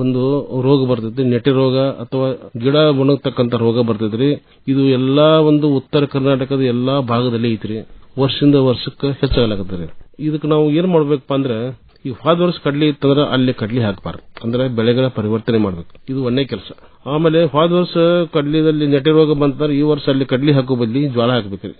ಒಂದು ರೋಗ ಬರ್ತೈತಿ, ನೆಟ್ಟೆ ರೋಗ ಅಥವಾ ಗಿಡ ಒಣಗತಕ್ಕಂತ ರೋಗ ಬರ್ತೈತ್ರಿ. ಇದು ಎಲ್ಲಾ ಒಂದು ಉತ್ತರ ಕರ್ನಾಟಕದ ಎಲ್ಲಾ ಭಾಗದಲ್ಲಿ ಐತ್ರಿ. ವರ್ಷದಿಂದ ವರ್ಷಕ್ಕೆ ಹೆಚ್ಚಾಗಲಾಗತ್ರಿ. ಇದಕ್ಕೆ ನಾವು ಏನ್ ಮಾಡ್ಬೇಕಪ್ಪ ಅಂದ್ರೆ, ಈಗ ಹೋದ ವರ್ಷ ಕಡ್ಲಿ ಇತ್ತಂದ್ರೆ ಅಲ್ಲಿ ಕಡ್ಲಿ ಹಾಕಬಾರ್ದು, ಅಂದ್ರೆ ಬೆಳೆಗಳ ಪರಿವರ್ತನೆ ಮಾಡ್ಬೇಕು. ಇದು ಒಂದೇ ಕೆಲಸ. ಆಮೇಲೆ ಹೋದ ವರ್ಷ ಕಡ್ಲಿದಲ್ಲಿ ನೆಟ್ಟೆ ರೋಗ ಬಂತಂದ್ರೆ ಈ ವರ್ಷ ಅಲ್ಲಿ ಕಡ್ಲಿ ಹಾಕೋ ಬದಲಿ ಜ್ವಾಳ ಹಾಕ್ಬೇಕ್ರಿ,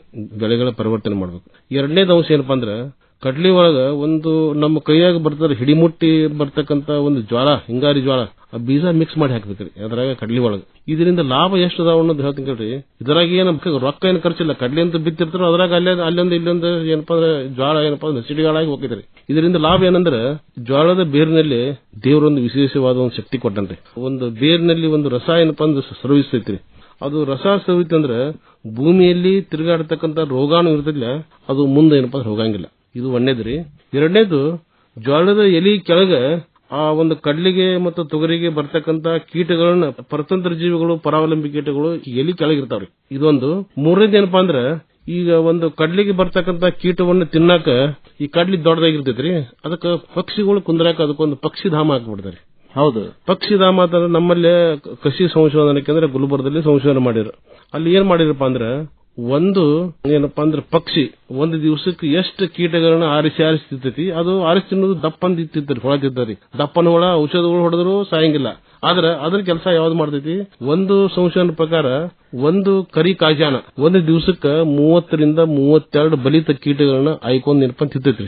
ಬೆಳೆಗಳ ಪರಿವರ್ತನೆ ಮಾಡ್ಬೇಕು. ಎರಡನೇದು ಅಂಶ ಏನಪ್ಪಾ ಅಂದ್ರೆ, ಕಡ್ಲಿ ಒಳಗ ಒಂದು ನಮ್ಮ ಕೈಯಾಗ ಬರ್ತಾರೆ ಹಿಡಿಮುಟ್ಟಿ ಬರ್ತಕ್ಕಂತ ಒಂದು ಜ್ವಾಳ, ಹಿಂಗಾರಿ ಜ್ವಾಳ, ಆ ಬೀಜ ಮಿಕ್ಸ್ ಮಾಡಿ ಹಾಕ್ಬೇಕ್ರಿ ಅದ್ರಾಗ ಕಡ್ಲಿ ಒಳಗ. ಇದರಿಂದ ಲಾಭ ಎಷ್ಟು ಅದಾವ ಅನ್ನೋದು ಹೇಳ್ತೀನಿ ಕೇಳ್ರಿ. ಇದ್ರಾಗ ಏನ್ ರೊಕ್ಕ ಏನು ಖರ್ಚಿಲ್ಲ, ಕಡ್ಲಿ ಅಂತ ಬಿತ್ತಿರ್ತಾರೋ ಅದ್ರಾಗ ಅಲ್ಲೊಂದು ಇಲ್ಲೊಂದು ಏನಪ್ಪಾ ಅಂದ್ರೆ ಜ್ವಾಳ ಏನಪ್ಪಾ ಅಂದ್ರೆ ಸಿಡಿಗಳಾಗಿ ಹೋಗ್ತೈತ್ರಿ. ಇದರಿಂದ ಲಾಭ ಏನಂದ್ರೆ, ಜ್ವಾಳದ ಬೇರಿನಲ್ಲಿ ದೇವರೊಂದು ವಿಶೇಷವಾದ ಒಂದು ಶಕ್ತಿ ಕೊಟ್ಟನ್ರಿ. ಒಂದು ಬೇರಿನಲ್ಲಿ ಒಂದು ರಸ ಏನಪ್ಪಾ ಅಂದ್ರೆ ಸ್ರವಿಸ್ತೈತ್ರಿ. ಅದು ರಸ ಸ್ರವಿತಂದ್ರೆ ಭೂಮಿಯಲ್ಲಿ ತಿರುಗಾಡತಕ್ಕಂತ ರೋಗಾಣು ಇರ್ತದಿಲ್ಲ, ಅದು ಮುಂದೆ ಏನಪ್ಪಾ ಅಂದ್ರೆ ಹೋಗಂಗಿಲ್ಲ. ಇದು ಒಂದೇದ್ರಿ. ಎರಡನೇದು, ಜ್ವಾಳದ ಎಲಿ ಕೆಳಗೆ ಆ ಒಂದು ಕಡ್ಲಿಗೆ ಮತ್ತು ತೊಗರಿಗೆ ಬರ್ತಕ್ಕಂತ ಕೀಟಗಳನ್ನ ಪರತಂತ್ರ ಜೀವಿಗಳು, ಪರಾವಲಂಬಿ ಕೀಟಗಳು ಎಲಿ ಕೆಳಗಿರ್ತಾವ್ರಿ. ಇದೊಂದು. ಮೂರನೇದು ಏನಪ್ಪಾ ಅಂದ್ರೆ, ಈಗ ಒಂದು ಕಡ್ಲಿಗೆ ಬರ್ತಕ್ಕಂತ ಕೀಟವನ್ನು ತಿನ್ನಾಕ ಈ ಕಡ್ಲಿ ದೊಡ್ಡದಾಗಿರ್ತೈತ್ರಿ, ಅದಕ್ಕೆ ಪಕ್ಷಿಗಳು ಕುಂದ್ರಾಕ ಅದಕ್ಕೊಂದು ಪಕ್ಷಿಧಾಮ ಹಾಕ್ಬಿಡ್ತಾರೆ. ಹೌದು, ಪಕ್ಷಿಧಾಮ ಅಂತಂದ್ರೆ ನಮ್ಮಲ್ಲೇ ಕೃಷಿ ಸಂಶೋಧನಾ ಕೇಂದ್ರ ಗುಲ್ಬರ್ಗದಲ್ಲಿ ಸಂಶೋಧನೆ ಮಾಡಿದ್ರು. ಅಲ್ಲಿ ಏನ್ ಮಾಡಿರಪ್ಪ ಅಂದ್ರೆ, ಒಂದು ಏನಪ್ಪಾ ಅಂದ್ರೆ ಪಕ್ಷಿ ಒಂದು ದಿವಸಕ್ಕೆ ಎಷ್ಟು ಕೀಟಗಳನ್ನ ಆರಿಸಿ ತಿಂತೈತಿ. ಅದು ಆರಿಸಿ ತಿನ್ನೋದು ದಪ್ಪಂದ ತಿಂತರಿ, ಹೊಳ ತಿಂತರಿ. ದಪ್ಪನ ಹುಳ ಔಷಧಗಳು ಹೊಡೆದ್ರು ಸಾಯಂಗಿಲ್ಲ. ಆದ್ರೆ ಅದ್ರ ಕೆಲಸ ಯಾವ್ದು ಮಾಡ್ತೈತಿ, ಒಂದು ಸಂಶೋಧನೆ ಪ್ರಕಾರ ಒಂದು ಕರಿ ಕಾಜಾನ ಒಂದು ದಿವಸಕ್ಕೆ 30 ರಿಂದ 32 ಬಲಿತ ಕೀಟಗಳನ್ನ ಆಯ್ಕೊಂಡ್ ನಿರ್ಪಂದ್ ತಿಂತೈತ್ರಿ.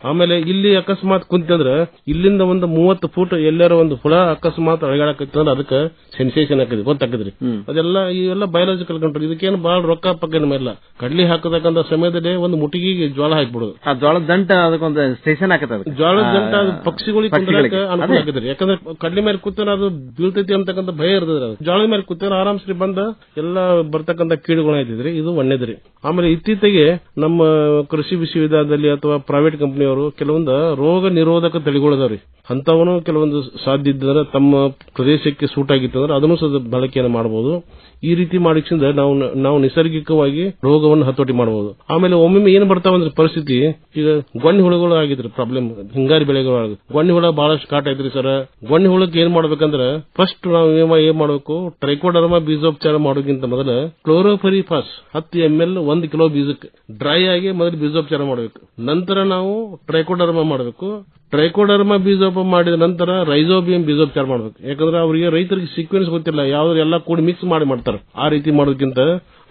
ಆಮೇಲೆ ಇಲ್ಲಿ ಅಕಸ್ಮಾತ್ ಕುಂತಂದ್ರ ಇಲ್ಲಿಂದ ಒಂದು 30 ಫೂಟ್ ಎಲ್ಲಾರ ಒಂದು ಹುಳ ಅಕಸ್ಮಾತ್ ಅಳಗಾಡಕತ್ತಂದ್ರ ಅದಕ್ಕೆ ಸೆನ್ಸೇಷನ್ ಹಾಕಿದ್ರಿ, ಗೊತ್ತಾಕಿದ್ರಿ. ಅದೆಲ್ಲ ಇವೆಲ್ಲ ಬಯೋಲಾಜಿಕಲ್ ಕಂಟ್ರೋಲ್. ಇದಕ್ಕೇನು ಬಹಳ ರೊಕ್ಕ ಪಕ್ಕ ಇಲ್ಲ. ಕಡ್ಲಿ ಹಾಕತಕ್ಕಂತ ಸಮಯದಲ್ಲಿ ಒಂದು ಮುಟಿಗೆಗೆ ಜ್ವಾಳ ಹಾಕ್ಬಿಡುದು. ಆ ಜ್ವಾಳದ ದಂಟ ಅದಕ್ಕೊಂದು ಸ್ಟೇಷನ್ ಹಾಕತ್ತ. ಜ್ವಾಳದ ದಂಟ ಪಕ್ಷಿಗಳಿಗೆ ಅನುಕೂಲ ಆಗಿದ್ರಿ. ಯಾಕಂದ್ರೆ ಕಡ್ಲಿ ಮೇಲೆ ಕೂತ ಅದು ಬೀಳ್ತೈತಿ ಅಂತಕ್ಕಂಥ ಭಯ ಇರ್ತದ್ರಿ. ಜ್ವಾಳದ ಮೇಲೆ ಕೂತ ಆರಾಮ್ಸ್ರಿ ಬಂದ ಎಲ್ಲ ಬರ್ತಕ್ಕಂಥ ಕೀಡುಗಳು ಆಯ್ತಿದ್ರಿ. ಇದು ಒಳ್ಳೇದ್ರಿ. ಆಮೇಲೆ ಇತ್ತೀಚೆಗೆ ನಮ್ಮ ಕೃಷಿ ವಿಶ್ವವಿದ್ಯಾಲಯದಲ್ಲಿ ಅಥವಾ ಪ್ರೈವೇಟ್ ಕಂಪನಿಯವರು ಕೆಲವೊಂದು ರೋಗ ನಿರೋಧಕ ತಳಿಗಳದಾವ್ರಿ. ಅಂತವನು ಕೆಲವೊಂದು ಸಾಧ್ಯ ಇದ್ದರೆ ತಮ್ಮ ಪ್ರದೇಶಕ್ಕೆ ಸೂಟ್ ಆಗಿತ್ತಂದ್ರೆ ಅದನ್ನು ಸಹ ಬಳಕೆಯನ್ನು ಮಾಡಬಹುದು. ಈ ರೀತಿ ಮಾಡಿಸಿಂದ ನಾವು ನೈಸರ್ಗಿಕವಾಗಿ ರೋಗವನ್ನು ಹತೋಟಿ ಮಾಡಬಹುದು. ಆಮೇಲೆ ಒಮ್ಮೊಮ್ಮೆ ಏನು ಬರ್ತಾವಂದ್ರೆ ಪರಿಸ್ಥಿತಿ, ಈಗ ಗೊಣ್ಣಿ ಹುಳುಗಳು ಆಗಿದ್ರಿ ಪ್ರಾಬ್ಲಮ್. ಹಿಂಗಾರಿ ಬೆಳೆಗಳು ಗೊಣ್ಣಿ ಹುಳ ಬಹಳಷ್ಟು ಕಾಟ ಐತ್ರಿ ಸರ್. ಗೊಣ್ಣಿ ಹುಳಕ್ಕೆ ಏನ್ ಮಾಡ್ಬೇಕಂದ್ರೆ ಫಸ್ಟ್ ನಾವು ಏನ್ ಮಾಡಬೇಕು, ಟ್ರೈಕೋಡರ್ಮಾ ಬೀಜೋಪಚಾರ ಮಾಡೋಕ್ಕಿಂತ ಮೊದಲು ಕ್ಲೋರೋಫರಿಫಾಸ್ 10 ml 1 ಕಿಲೋ ಬೀಜಕ್ಕೆ ಡ್ರೈ ಆಗಿ ಮೊದಲು ಬೀಜೋಪಚಾರ ಮಾಡಬೇಕು. ನಂತರ ನಾವು ಟ್ರೈಕೋಡರ್ಮಾ ಮಾಡಬೇಕು. ಟ್ರೈಕೋಡರ್ಮಾ ಬೀಜೋಪ ಮಾಡಿದ ನಂತರ ರೈಜೋಬಿಯಂ ಬೀಜೋಪಚಾರ ಮಾಡಬೇಕು. ಯಾಕಂದ್ರೆ ಅವರಿಗೆ ರೈತರಿಗೆ ಸೀಕ್ವೆನ್ಸ್ ಗೊತ್ತಿಲ್ಲ, ಯಾವ್ದು ಎಲ್ಲ ಕೂಡಿ ಮಿಕ್ಸ್ ಮಾಡ್ತಾರೆ. ಆ ರೀತಿ ಮಾಡೋದಕ್ಕಿಂತ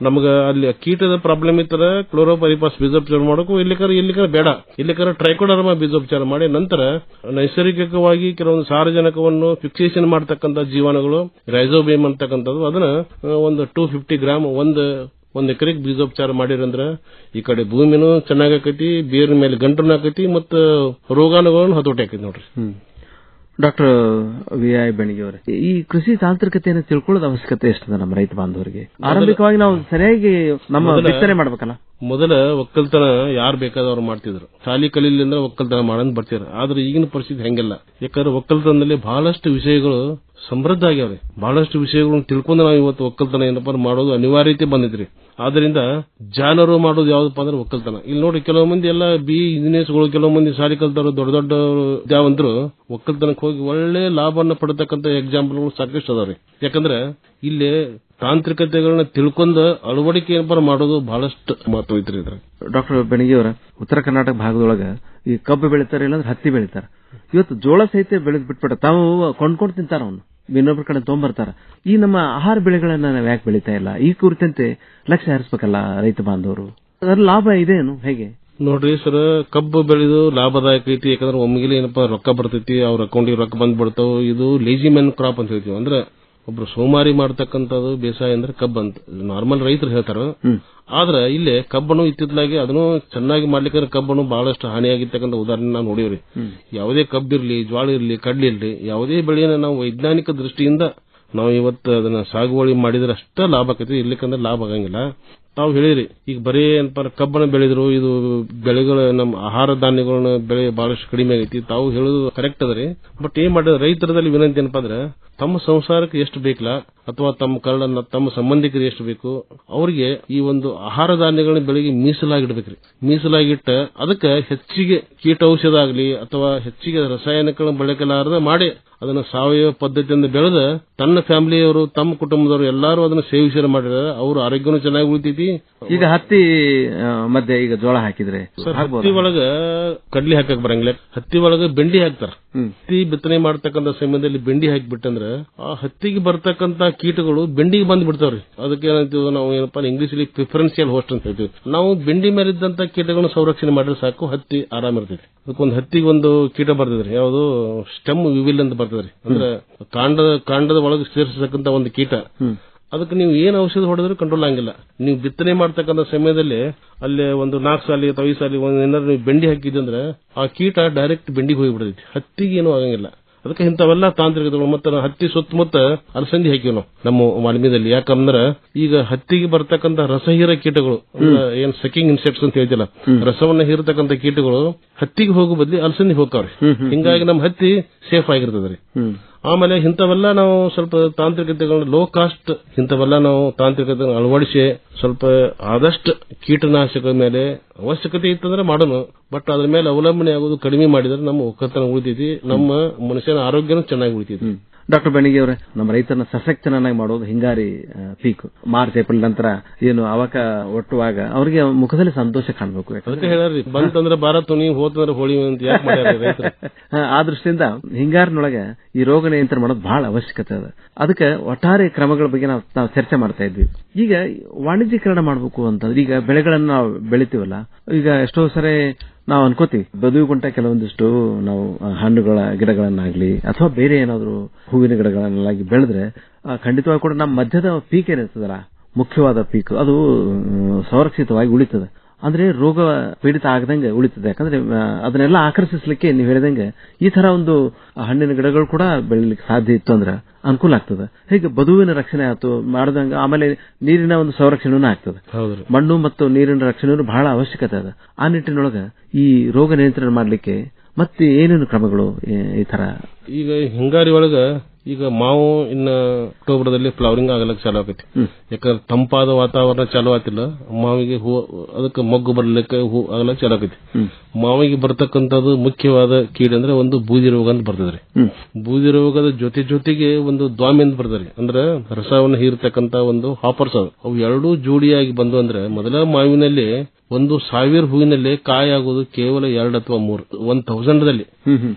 ನಮ್ಗ ಅಲ್ಲಿ ಕೀಟದ ಪ್ರಾಬ್ಲಮ್ ಇತ್ತಂದ್ರೆ ಕ್ಲೋರೋಪರಿಫಾಸ್ ಬೀಜೋಪಚಾರ ಮಾಡಬೇಕು. ಇಲ್ಲಿಕರ ಬೇಡ, ಇಲ್ಲಿಕರ ಟ್ರೈಕೋಡರ್ಮಾ ಬೀಜೋಪಚಾರ ಮಾಡಿ ನಂತರ ನೈಸರ್ಗಿಕವಾಗಿ ಕೆಲವೊಂದು ಸಾರಜನಕವನ್ನು ಫಿಕ್ಸೇಷನ್ ಮಾಡತಕ್ಕಂಥ ಜೀವಾಣುಗಳು ರೈಜೋಬಿಯಂ ಅಂತಕ್ಕಂಥದ್ದು ಅದನ್ನ ಒಂದು 250 ಗ್ರಾಮ್ ಒಂದು ಎಕರೆಗೆ ಬೀಜೋಪಚಾರ ಮಾಡಿರಂದ್ರ ಈ ಕಡೆ ಭೂಮಿನೂ ಚೆನ್ನಾಗೈತಿ, ಬೇರಿನ ಮೇಲೆ ಗಂಟು ಹಾಕೈತಿ, ಮತ್ತು ರೋಗಾಣುಗಳನ್ನು ಹತೋಟಿ ಹಾಕೈತಿ ನೋಡ್ರಿ. ಡಾಕ್ಟರ್ ವಿ.ಐ. ಬೆಣಿಗೆ ಅವರೇ, ಈ ಕೃಷಿ ತಾಂತ್ರಿಕತೆಯನ್ನು ತಿಳ್ಕೊಳ್ಳೋದು ಅವಶ್ಯಕತೆ ಎಷ್ಟಿದೆ ನಮ್ಮ ರೈತ ಬಾಂಧವರಿಗೆ? ಆರಂಭಿಕವಾಗಿ ನಾವು ಸರಿಯಾಗಿ ನಮ್ಮ ಬಿತ್ತನೆ ಮಾಡ್ಬೇಕಲ್ಲ. ಮೊದಲ ಒಕ್ಕಲ್ತನ ಯಾರು ಬೇಕಾದವ್ರು ಮಾಡ್ತಿದ್ರು. ಶಾಲಿ ಕಲೀಲಿಂದ ಒಕ್ಕಲ್ತನ ಮಾಡಂದ್ ಬರ್ತಿದ್ರು. ಆದ್ರೆ ಈಗಿನ ಪರಿಸ್ಥಿತಿ ಹೆಂಗಿಲ್ಲ. ಯಾಕಂದ್ರೆ ಒಕ್ಕಲ್ತನದಲ್ಲಿ ಬಹಳಷ್ಟು ವಿಷಯಗಳು ಸಮೃದ್ಧ ಆಗ್ಯಾವ್ರಿ. ಬಹಳಷ್ಟು ವಿಷಯಗಳನ್ನು ತಿಳ್ಕೊಂಡು ನಾವು ಇವತ್ತು ಒಕ್ಕಲ್ತನ ಏನಪ್ಪ ಮಾಡೋದು ಅನಿವಾರ್ಯತೆ ಬಂದಿದ್ರಿ. ಆದ್ರಿಂದ ಜಾನರು ಮಾಡೋದು ಯಾವ್ದಪ್ಪ ಅಂದ್ರೆ ಒಕ್ಕಲ್ತನ. ಇಲ್ಲಿ ನೋಡಿ, ಕೆಲವು ಮಂದಿ ಎಲ್ಲ ಇಂಜಿನಿಯರ್ಸ್ಗಳು, ಕೆಲವು ಮಂದಿ ಶಾಲಿ ಕಲ್ತವ್ರು, ದೊಡ್ಡ ದೊಡ್ಡ ವಿದ್ಯಾವಂತರು ಒಕ್ಕಲ್ತನಕ್ಕೆ ಹೋಗಿ ಒಳ್ಳೆ ಲಾಭವನ್ನು ಪಡೆತಕ್ಕಂತ ಎಕ್ಸಾಂಪಲ್ಗಳು ಸಾಕಷ್ಟು ಅದಾವ್ರಿ. ಯಾಕಂದ್ರೆ ಇಲ್ಲಿ ತಾಂತ್ರಿಕತೆಗಳನ್ನ ತಿಳ್ಕೊಂಡು ಅಳವಡಿಕೆ ಏನಪ್ಪ ಮಾಡೋದು ಬಹಳಷ್ಟು ಮಹತ್ವ ಐತ್ರಿ. ಡಾಕ್ಟರ್ ಬೆಣಿಗೆ ಅವರ, ಉತ್ತರ ಕರ್ನಾಟಕ ಭಾಗದೊಳಗ ಈ ಕಬ್ಬು ಬೆಳಿತಾರೆ, ಇಲ್ಲಾಂದ್ರೆ ಹತ್ತಿ ಬೆಳಿತಾರೆ. ಇವತ್ತು ಜೋಳ ಸಹಿತ ಬೆಳೆದ್ ಬಿಟ್ಬಿಟ್ಟ ತಾವು ಕೊಂಡ್ಕೊಂಡು ತಿಂತಾರ, ಅವನು ಇನ್ನೊಬ್ಬರ ಕಡೆ ತೊಗೊಂಬರ್ತಾರ. ಈ ನಮ್ಮ ಆಹಾರ ಬೆಳೆಗಳನ್ನ ನಾವು ಯಾಕೆ ಬೆಳೀತಾ ಇಲ್ಲ? ಈ ಕುರಿತಂತೆ ಲಕ್ಷ್ಯ ಹರಿಸಬೇಕಲ್ಲ ರೈತ ಬಾಂಧವರು. ಅದರ ಲಾಭ ಇದೇನು, ಹೇಗೆ? ನೋಡ್ರಿ ಸರ್, ಕಬ್ಬು ಬೆಳೆದು ಲಾಭದಾಯಕ ಐತಿ. ಯಾಕಂದ್ರೆ ಒಮ್ಮಿಗೆ ಏನಪ್ಪಾ ರೊಕ್ಕ ಬರ್ತೈತಿ, ಅವ್ರ ಅಕೌಂಟಿಗೆ ರೊಕ್ಕ ಬಂದ್ಬಿಡ್ತಾವ. ಇದು ಲೇಜಿ ಮ್ಯಾನ್ ಕ್ರಾಪ್ ಅಂತ ಹೇಳ್ತೀವಿ. ಅಂದ್ರೆ ಒಬ್ರು ಸೋಮಾರಿ ಮಾಡ್ತಕ್ಕಂಥದ್ದು ಬೇಸಾಯ ಅಂದ್ರೆ ಕಬ್ಬು ಅಂತ ನಾರ್ಮಲ್ ರೈತರು ಹೇಳ್ತಾರ. ಆದ್ರೆ ಇಲ್ಲೇ ಕಬ್ಬನ್ನು ಇತ್ತಿತ್ತಲಾಗಿ ಅದನ್ನು ಚೆನ್ನಾಗಿ ಮಾಡ್ಲಿಕ್ಕೆ ಕಬ್ಬನ್ನು ಬಹಳಷ್ಟು ಹಾನಿಯಾಗಿರ್ತಕ್ಕಂಥ ಉದಾಹರಣೆ ನಾವು ನೋಡಿವ್ರಿ. ಯಾವುದೇ ಕಬ್ಬಿರ್ಲಿ, ಜ್ವಾಳ ಇರ್ಲಿ, ಕಡ್ಲಿ ಇರ್ಲಿ, ಯಾವುದೇ ಬೆಳೆಯನ್ನ ನಾವು ವೈಜ್ಞಾನಿಕ ದೃಷ್ಟಿಯಿಂದ ನಾವು ಇವತ್ತು ಅದನ್ನ ಸಾಗುವಳಿ ಮಾಡಿದ್ರೆ ಅಷ್ಟೇ ಲಾಭ ಆಕೈತಿ. ಇರ್ಲಿಕ್ಕಂದ್ರೆ ಲಾಭ ಆಗಂಗಿಲ್ಲ. ತಾವು ಹೇಳಿರಿ, ಈಗ ಬರೀ ಏನಪ್ಪ ಕಬ್ಬನ್ನು ಬೆಳೆದ್ರು, ಇದು ಬೆಳೆಗಳ ನಮ್ಮ ಆಹಾರ ಧಾನ್ಯಗಳನ್ನ ಬೆಳೆ ಬಹಳಷ್ಟು ಕಡಿಮೆ ಆಗೈತಿ. ತಾವು ಹೇಳೋದು ಕರೆಕ್ಟ್ ಅದರಿ. ಬಟ್ ಏನ್ ಮಾಡಿದ್ರೆ ರೈತರದಲ್ಲಿ ವಿನಂತಿ ಏನಪ್ಪಾ ಅಂದ್ರೆ, ತಮ್ಮ ಸಂಸಾರಕ್ಕೆ ಎಷ್ಟು ಬೇಕಲ್ಲ ಅಥವಾ ತಮ್ಮ ಸಂಬಂಧಿಕರಿಗೆ ಎಷ್ಟು ಬೇಕು ಅವರಿಗೆ ಈ ಒಂದು ಆಹಾರ ಧಾನ್ಯಗಳನ್ನ ಬೆಳೆಗೆ ಮೀಸಲಾಗಿಡ್ಬೇಕ್ರಿ. ಮೀಸಲಾಗಿಟ್ಟ ಅದಕ್ಕೆ ಹೆಚ್ಚಿಗೆ ಕೀಟೌಷಧ ಆಗಲಿ ಅಥವಾ ಹೆಚ್ಚಿಗೆ ರಾಸಾಯನಿಕಗಳನ್ನ ಬಳಕೆಲಾರದೆ ಮಾಡಿ ಅದನ್ನ ಸಾವಯವ ಪದ್ಧತಿಯಿಂದ ಬೆಳೆದ ತನ್ನ ಫ್ಯಾಮಿಲಿಯವರು, ತಮ್ಮ ಕುಟುಂಬದವರು ಎಲ್ಲರೂ ಅದನ್ನ ಸೇವಿಸಲು ಮಾಡಿದ್ರೆ ಅವ್ರ ಆರೋಗ್ಯನೂ ಚೆನ್ನಾಗಿ ಉಳಿತೈತಿ. ಈಗ ಹತ್ತಿ ಮಧ್ಯೆ ಈಗ ಜೋಳ ಹಾಕಿದ್ರೆ ಹತ್ತಿ ಒಳಗ ಕಡ್ಲಿ ಹಾಕಕ್ ಬರಂಗಿಲ್ಲ. ಹತ್ತಿ ಒಳಗ ಬೆಂಡಿ ಹಾಕ್ತಾರ. ಹತ್ತಿ ಬಿತ್ತನೆ ಮಾಡ್ತಕ್ಕಂಥ ಸಮಯದಲ್ಲಿ ಬೆಂಡಿ ಹಾಕಿಬಿಟ್ಟಂದ್ರೆ ಆ ಹತ್ತಿಗೆ ಬರ್ತಕ್ಕಂತ ಕೀಟಗಳು ಬೆಂಡಿಗೆ ಬಂದ್ ಬಿಡ್ತಾವ್ರಿ. ಅದಕ್ಕೆ ಏನಂತೀವಿ ನಾವು, ಏನಪ್ಪಾ ಇಂಗ್ಲಿಷ್ ಅಲ್ಲಿ ಪ್ರಿಫರೆನ್ಸಿಯಲ್ ಹೋಸ್ಟ್ ಅಂತ ಹೇಳ್ತೀವಿ. ನಾವು ಬೆಂಡಿ ಮೇಲಿದ್ದಂತ ಕೀಟಗಳನ್ನು ಸಂರಕ್ಷಣೆ ಮಾಡಿದ್ರೆ ಸಾಕು, ಹತ್ತಿ ಆರಾಮ ಇರ್ತೈತಿ. ಅದಕ್ಕೊಂದು ಹತ್ತಿಗೆ ಒಂದು ಕೀಟ ಬರ್ತದ್ರಿ, ಯಾವುದು ಸ್ಟೆಮ್ ವಿವಿಲ್ ಅಂತ ಬರ್ತದ್ರಿ. ಅಂದ್ರೆ ಕಾಂಡದ ಒಳಗೆ ಸೇರಿಸತಕ್ಕಂತ ಒಂದು ಕೀಟ. ಅದಕ್ಕೆ ನೀವು ಏನ್ ಔಷಧ ಹೊಡೆದ್ರು ಕಂಟ್ರೋಲ್ ಆಗಿಲ್ಲ. ನೀವು ಬಿತ್ತನೆ ಮಾಡ್ತಕ್ಕಂಥ ಸಮಯದಲ್ಲಿ ಅಲ್ಲಿ ಒಂದು 4 ಸಾಲಿ ಅಥವಾ 5 ಸಾಲಿ ಏನಾದ್ರು ನೀವು ಬೆಂಡಿ ಹಾಕಿದ್ರೆ ಆ ಕೀಟ ಡೈರೆಕ್ಟ್ ಬೆಂಡಿಗೆ ಹೋಗಿಬಿಡ್ತೈತಿ. ಹತ್ತಿಗೆ ಏನೂ ಆಗಂಗಿಲ್ಲ. ಅದಕ್ಕೆ ಇಂಥವೆಲ್ಲ ತಾಂತ್ರಿಕತೆಗಳು. ಮತ್ತೆ ಹತ್ತಿ ಸುತ್ತಮುತ್ತ ಅಲಸಂದಿ ಹಾಕಿವಿ ನಾವು ನಮ್ಮ ಮಾಲ್ಮೀದಲ್ಲಿ. ಯಾಕಂದ್ರೆ ಈಗ ಹತ್ತಿಗೆ ಬರ್ತಕ್ಕಂಥ ರಸಹೀರ ಕೀಟಗಳು, ಏನ್ ಸಕಿಂಗ್ ಇನ್ಸೆಕ್ಟ್ಸ್ ಅಂತ ಹೇಳ್ತಿಲ್ಲ, ರಸವನ್ನ ಹೀರತಕ್ಕಂಥ ಕೀಟಗಳು ಹತ್ತಿಗೆ ಹೋಗೋ ಬದ್ಲಿ ಅಲಸಂದಿ ಹೋಗ್ತಾವ್ರಿ. ಹಿಂಗಾಗಿ ನಮ್ಮ ಹತ್ತಿ ಸೇಫ್ ಆಗಿರ್ತದ್ರಿ. ಆಮೇಲೆ ಇಂಥವೆಲ್ಲ ನಾವು ಸ್ವಲ್ಪ ತಾಂತ್ರಿಕತೆಗಳನ್ನ ಲೋ ಕಾಸ್ಟ್ ಇಂಥವೆಲ್ಲ ನಾವು ತಾಂತ್ರಿಕತೆ ಅಳವಡಿಸಿ ಸ್ವಲ್ಪ ಆದಷ್ಟು ಕೀಟನಾಶಕ ಮೇಲೆ ಅವಶ್ಯಕತೆ ಇತ್ತಂದ್ರೆ ಮಾಡೋಣ. ಬಟ್ ಅದ್ರ ಮೇಲೆ ಅವಲಂಬನೆ ಆಗೋದು ಕಡಿಮೆ ಮಾಡಿದ್ರೆ ನಮ್ಮ ಒಕ್ಕಲ್ತನ ಉಳಿತೈತಿ, ನಮ್ಮ ಮನುಷ್ಯನ ಆರೋಗ್ಯನೂ ಚೆನ್ನಾಗಿ ಉಳಿತೈತಿ. ಡಾಕ್ಟರ್ ಬೆಣಿಗೆ ಅವರೇ, ನಮ್ಮ ರೈತರನ್ನ ಸಶಕ್ತನನ್ನಾಗಿ ಮಾಡೋದು ಹಿಂಗಾರಿ ಪೀಕ್. ಮಾರ್ಚ್ ಏಪ್ರಿಲ್ ನಂತರ ಏನು ಅವಕ ಒಟ್ಟುವಾಗ ಅವರಿಗೆ ಮುಖದಲ್ಲಿ ಸಂತೋಷ ಕಾಣಬೇಕು. ಅದಕ್ಕೆ ಹೇಳ್ರಿ, ಬಂತಂದ್ರೆ ಭಾರತ ನೀವು ಹೋತಂದ್ರೆ ಹೋಳಿ ಅಂತ ಯಾಕೆ ಮಾಡ್ಯಾರ ರೈತರು. ಆ ದೃಷ್ಟಿಯಿಂದ ಹಿಂಗಾರಿನೊಳಗೆ ಈ ರೋಗ ನಿಯಂತ್ರಣ ಮಾಡೋದು ಬಹಳ ಅವಶ್ಯಕತೆ ಅದ. ಅದಕ್ಕೆ ಒಟ್ಟಾರೆ ಕ್ರಮಗಳ ಬಗ್ಗೆ ನಾವು ಚರ್ಚೆ ಮಾಡ್ತಾ ಇದ್ವಿ. ಈಗ ವಾಣಿಜ್ಯೀಕರಣ ಮಾಡಬೇಕು ಅಂತಂದ್ರೆ ಈಗ ಬೆಳೆಗಳನ್ನ ನಾವು ಬೆಳಿತೀವಲ್ಲ, ಈಗ ಎಷ್ಟೋ ಸರಿ ನಾವು ಅನ್ಕೋತೀವಿ ಬದುಗುಂಟ ಕೆಲವೊಂದಿಷ್ಟು ನಾವು ಹಣ್ಣುಗಳ ಗಿಡಗಳನ್ನಾಗ್ಲಿ ಅಥವಾ ಬೇರೆ ಏನಾದ್ರು ಹೂವಿನ ಗಿಡಗಳನ್ನಾಗಿ ಬೆಳೆದ್ರೆ ಖಂಡಿತವಾಗಿ ಕೂಡ ನಮ್ಮ ಮಧ್ಯದ ಪೀಕ್ ಏನಿರ್ತದಲ್ಲ, ಮುಖ್ಯವಾದ ಪೀಕ್, ಅದು ಸಂರಕ್ಷಿತವಾಗಿ ಉಳಿತದೆ. ಅಂದ್ರೆ ರೋಗ ಪೀಡಿತ ಆಗದಂಗೆ ಉಳಿತದೆ. ಯಾಕಂದ್ರೆ ಅದನ್ನೆಲ್ಲ ಆಕರ್ಷಿಸಲಿಕ್ಕೆ ನೀವು ಹೇಳಿದಂಗೆ ಈ ತರ ಒಂದು ಹಣ್ಣಿನ ಗಿಡಗಳು ಕೂಡ ಬೆಳಿಲಿಕ್ಕೆ ಸಾಧ್ಯ ಇತ್ತು ಅಂದ್ರೆ ಅನುಕೂಲ ಆಗ್ತದೆ. ಹೀಗೆ ಬದುವಿನ ರಕ್ಷಣೆ ಆಯ್ತು ಮಾಡಿದಂಗ, ಆಮೇಲೆ ನೀರಿನ ಒಂದು ಸಂರಕ್ಷಣೆನೂ ಆಗ್ತದೆ. ಮಣ್ಣು ಮತ್ತು ನೀರಿನ ರಕ್ಷಣೆನೂ ಬಹಳ ಅವಶ್ಯಕತೆ ಅದ. ಆ ನಿಟ್ಟಿನೊಳಗೆ ಈ ರೋಗ ನಿಯಂತ್ರಣ ಮಾಡಲಿಕ್ಕೆ ಮತ್ತೆ ಏನೇನು ಕ್ರಮಗಳು ಈ ತರ? ಈಗ ಹಿಂಗಾರಿ ಒಳಗ ಈಗ ಮಾವು ಇನ್ನ ಅಕ್ಟೋಬರ್ದಲ್ಲಿ ಫ್ಲವರಿಂಗ್ ಆಗಲಕ್ಕೆ ಚಾಲು ಆಗೈತಿ. ಯಾಕಂದ್ರೆ ತಂಪಾದ ವಾತಾವರಣ ಚಾಲು ಆತಿಲ್ಲ, ಮಾವಿಗೆ ಹೂ ಅದಕ್ಕೆ ಮೊಗ್ಗು ಬರ್ಲಿಕ್ಕೆ ಹೂ ಆಗಲಕ್ಕೆ ಚಾಲು ಆಗೈತಿ. ಮಾವಿಗೆ ಬರ್ತಕ್ಕಂಥದ್ದು ಮುಖ್ಯವಾದ ಕೀಡ ಅಂದ್ರೆ ಒಂದು ಬೂದಿ ರೋಗ ಅಂತ ಬರ್ತದ್ರಿ. ಬೂದಿ ರೋಗದ ಜೊತೆಗೆ ಒಂದು ದ್ವಾಮಿ ಅಂತ ಬರ್ತದ್ರಿ. ಅಂದ್ರೆ ರಸವನ್ನು ಹೀರ್ತಕ್ಕಂತ ಒಂದು ಹಾಪರ್ಸ್ ಅವು ಎರಡೂ ಜೋಡಿಯಾಗಿ ಬಂದು ಅಂದ್ರೆ ಮೊದಲ ಮಾವಿನಲ್ಲಿ 1,000 ಹೂವಿನಲ್ಲಿ ಕಾಯಿ ಆಗೋದು ಕೇವಲ 2 ಅಥವಾ 3, 1000ದಲ್ಲಿ